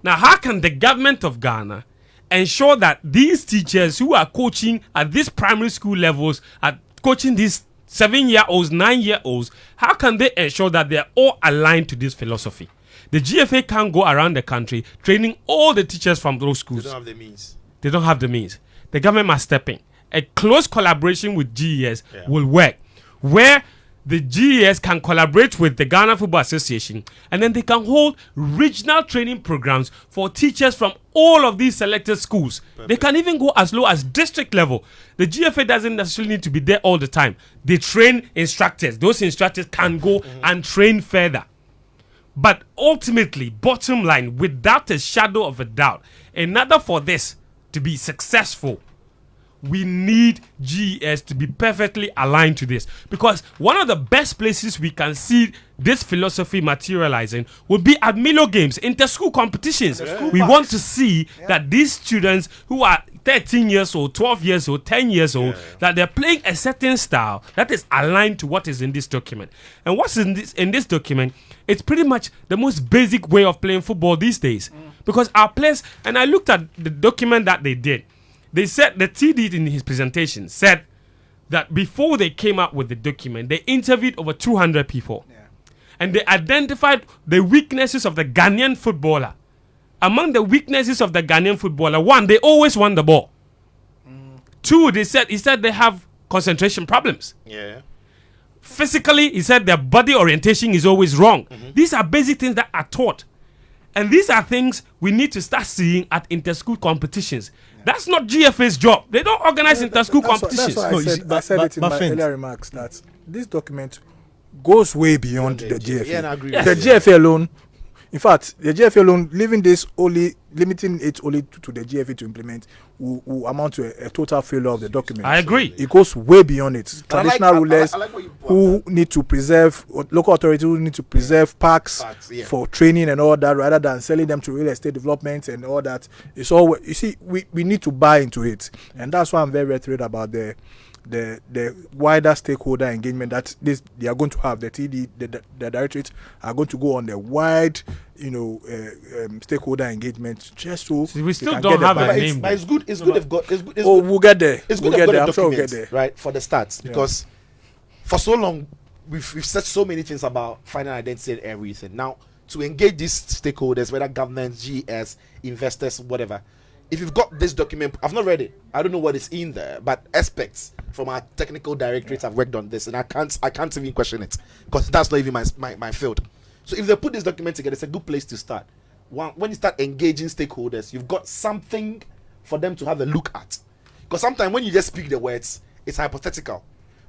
Now, how can the government of Ghana ensure that these teachers who are coaching at these primary school levels, are coaching these 7-year-olds, 9-year-olds, how can they ensure that they are all aligned to this philosophy? The GFA can't go around the country training all the teachers from those schools. They don't have the means. They don't have the means. The government must step in. A close collaboration with GES will work, where the GES can collaborate with the Ghana Football Association, and then they can hold regional training programs for teachers from all of these selected schools. Perfect. They can even go as low as district level. The GFA doesn't necessarily need to be there all the time. They train instructors. Those instructors can go and train further. But ultimately, bottom line, without a shadow of a doubt, in order for this to be successful, we need GES to be perfectly aligned to this. Because one of the best places we can see this philosophy materializing would be at Milo Games, inter-school competitions. We want to see that these students who are 13 years old, 12 years old, 10 years old, that they're playing a certain style that is aligned to what is in this document. And what's in this document, it's pretty much the most basic way of playing football these days. Because our players, and I looked at the document that they did, they said, the TD in his presentation said that before they came out with the document, they interviewed over 200 people. Yeah. And they identified the weaknesses of the Ghanaian footballer. Among the weaknesses of the Ghanaian footballer, 1, they always won the ball. 2, he said they have concentration problems. Yeah. Physically, he said their body orientation is always wrong. These are basic things that are taught. And these are things we need to start seeing at inter-school competitions. That's not GFA's job. They don't organize inter-school competitions. That's why I said it in my earlier remarks that this document goes way beyond the GFA. Yeah, I agree. The GFA alone, in fact, the GFA alone, limiting it only to the GFA to implement will amount to a total failure of the document. I agree. It goes way beyond it. Traditional rulers who need to preserve, local authorities who need to preserve parks for training and all that, rather than selling them to real estate development and all that. It's all, you see, we need to buy into it. And that's why I'm very, very thrilled about the the wider stakeholder engagement that they are going to have. The TD, the directorate are going to go on the wide, stakeholder engagement just so we still don't have a name. But it's good. It's good. They've got. We'll get there. It's good. We'll get there. I'm sure we'll get there. Right for the starts, because for so long we've said so many things about final identity and everything. Now to engage these stakeholders, whether government, GS, investors, whatever. If you've got this document, I've not read it. I don't know what is in there, but experts from our technical directorates have worked on this, and I can't even question it because that's not even my field. So if they put this document together, it's a good place to start. When you start engaging stakeholders, you've got something for them to have a look at. Because sometimes when you just speak the words, it's hypothetical.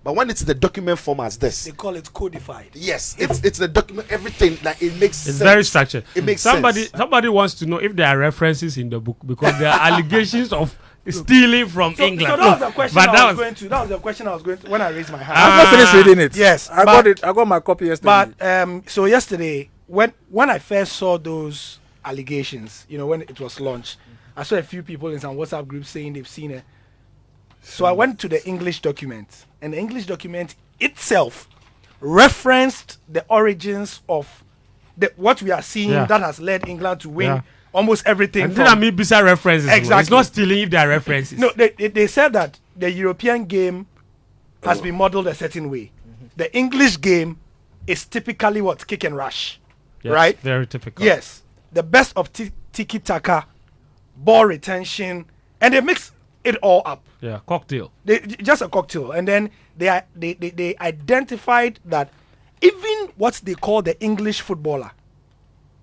But when it's the document form as this, they call it codified. Yes, it's the document. Everything like it makes sense. It's very structured. It makes sense. Somebody wants to know if there are references in the book because there are allegations of stealing from England. So that was the question I was going to. That was the question I was going to when I raised my hand. I've not finished reading it. Yes, I got it. I got my copy yesterday. But so yesterday, when I first saw those allegations, when it was launched, I saw a few people in some WhatsApp groups saying they've seen it. So I went to the English document, and the English document itself referenced the origins of what we are seeing that has led England to win almost everything. And then I mean bizarre references. Exactly. It's not stealing if there are references. No, they said that the European game has been modeled a certain way. The English game is typically what? Kick and rush. Yes, right? Very typical. Yes. The best of tiki-taka, ball retention, and they mix it all up. Yeah, cocktail. Just a cocktail. And then they identified that even what they call the English footballer,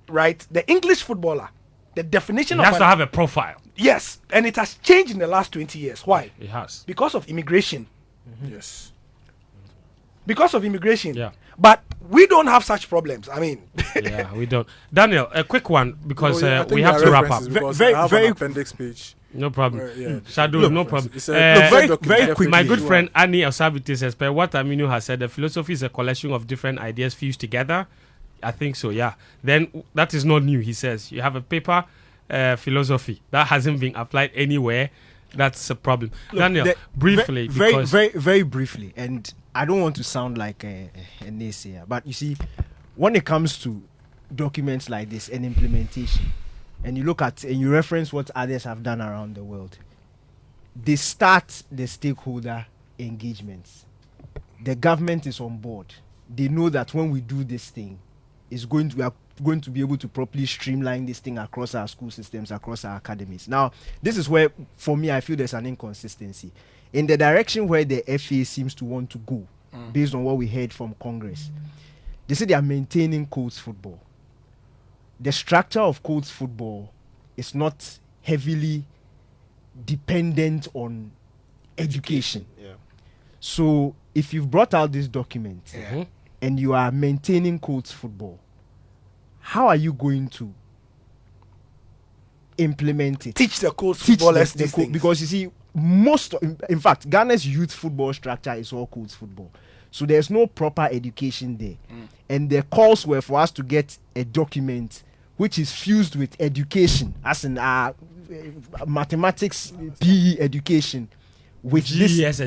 right? The English footballer, the definition has to have a profile. Yes, and it has changed in the last 20 years. Why? It has. Because of immigration. Yes. Because of immigration. Yeah. But we don't have such problems. I mean. Yeah, we don't. Daniel, a quick one because we have to wrap up. Very appendix page. No problem. Yeah. Shadow, no problem. Very quickly. My good friend Annie Elsabiti says, per what Aminu has said, the philosophy is a collection of different ideas fused together. I think so, yeah. Then that is not new, he says. You have a paper philosophy that hasn't been applied anywhere. That's a problem. Look, Daniel, briefly. Very briefly. And I don't want to sound like a naysayer, but you see, when it comes to documents like this and implementation, and you look at and you reference what others have done around the world, they start the stakeholder engagements. The government is on board. They know that when we do this thing, we are going to be able to properly streamline this thing across our school systems, across our academies. Now, this is where, for me, I feel there's an inconsistency. In the direction where the FA seems to want to go, based on what we heard from Congress, they say they are maintaining codes football. The structure of codes football is not heavily dependent on education. Yeah. So if you've brought out this document and you are maintaining codes football, how are you going to implement it? Teach the codes footballers these things. Because you see, in fact, Ghana's youth football structure is all codes football. So there's no proper education there. And the calls were for us to get a document which is fused with education, as in mathematics, PE education, with GS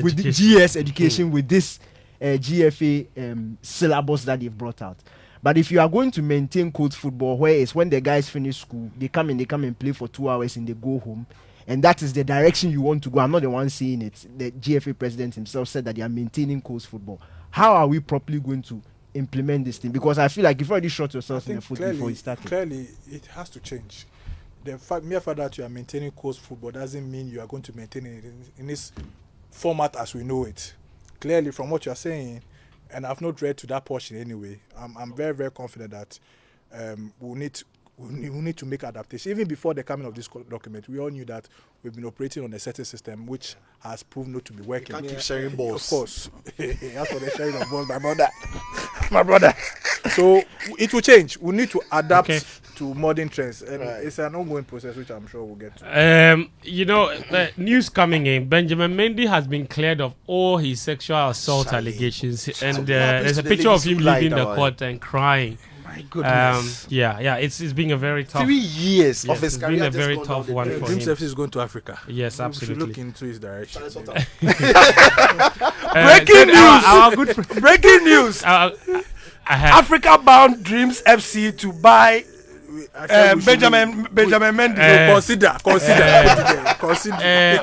education, with this GFA syllabus that they've brought out. But if you are going to maintain codes football, where it's when the guys finish school, they come and play for 2 hours and they go home, and that is the direction you want to go. I'm not the one saying it. The GFA president himself said that they are maintaining codes football. How are we properly going to implement this thing? Because I feel like you've already shot yourself in the foot before you started. Clearly, it has to change. The mere fact that you are maintaining codes football doesn't mean you are going to maintain it in this format as we know it. Clearly, from what you are saying, and I've not read to that portion anyway, I'm very, very confident that we need to make adaptation. Even before the coming of this document, we all knew that we've been operating on a certain system which has proven not to be working. You can't keep sharing balls. Of course. That's what they're sharing of balls, my brother. So it will change. We need to adapt to modern trends. And it's an ongoing process which I'm sure we'll get to. The news coming in, Benjamin Mendy has been cleared of all his sexual assault allegations. And there's a picture of him leaving the court and crying. My goodness. It's been a very tough 3 years of his it's career. been a very tough one for Dreams him. FC is going to Africa. Yes, We absolutely. should look into his direction. Breaking news! Our good friend, Breaking news! Africa-bound Dreams FC to buy Benjamin Mendy. Consider.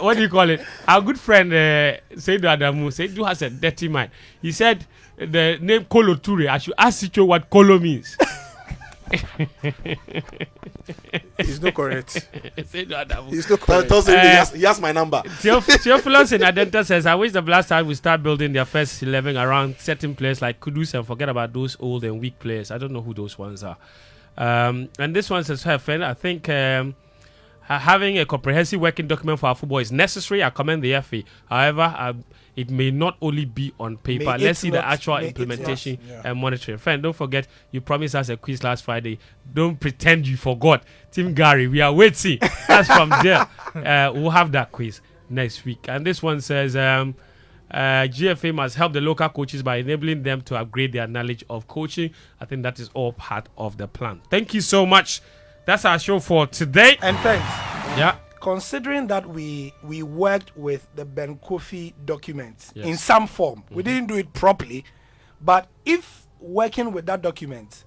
what do you call it? Our good friend Seidu Adamu. Seidu has a dirty mind. He said the name Kolo Toure. I should ask Sitsofe what Kolo means. It's not correct. Seidu Adamu. It's not correct. He has my number. Theophilus in Adenta says, I wish the Blast Stars will start building their first 11 around certain players like Kudus and forget about those old and weak players. I don't know who those ones are. And this one says, I think having a comprehensive working document for our football is necessary. I commend the FA. However, it may not only be on paper. Let's see the actual implementation and monitoring. Friend, don't forget, you promised us a quiz last Friday. Don't pretend you forgot. Tim Gary, we are waiting. That's from there. We'll have that quiz next week. And this one says, GFA must help the local coaches by enabling them to upgrade their knowledge of coaching. I think that is all part of the plan. Thank you so much. That's our show for today. And thanks. Yeah. Considering that we worked with the Ben Kofi document in some form, we didn't do it properly, but if working with that document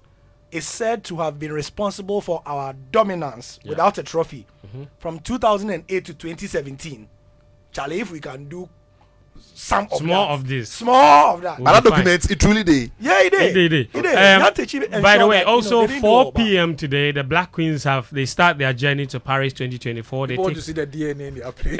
is said to have been responsible for our dominance without a trophy from 2008 to 2017, Charlie, if we can do small of that. But that document, it truly did. Yeah, it did. By the way, also 4 p.m. today, the Black Queens they start their journey to Paris 2024. They want to see the DNA in their play.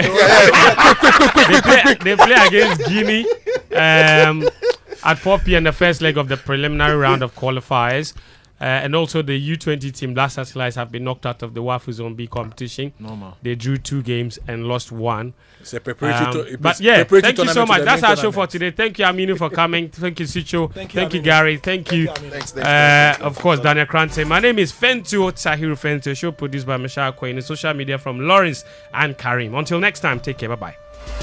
They play against Guinea at 4 p.m. the first leg of the preliminary round of qualifiers. And also the U20 team, Black Stars, have been knocked out of the WAFU Zone B competition. Normal. They drew 2 games and lost 1. It's a preparatory but yeah, thank you so much. That's our show for today. Thank you, Aminu, for coming. Thank you, Sicho. Thank you, Gary. Thank you. Of course, Daniel Koranteng. My name is Fentuo Tahiru Fentuo. Show produced by Michelle Quayne. Social media from Lawrence and Karim. Until next time, take care. Bye-bye.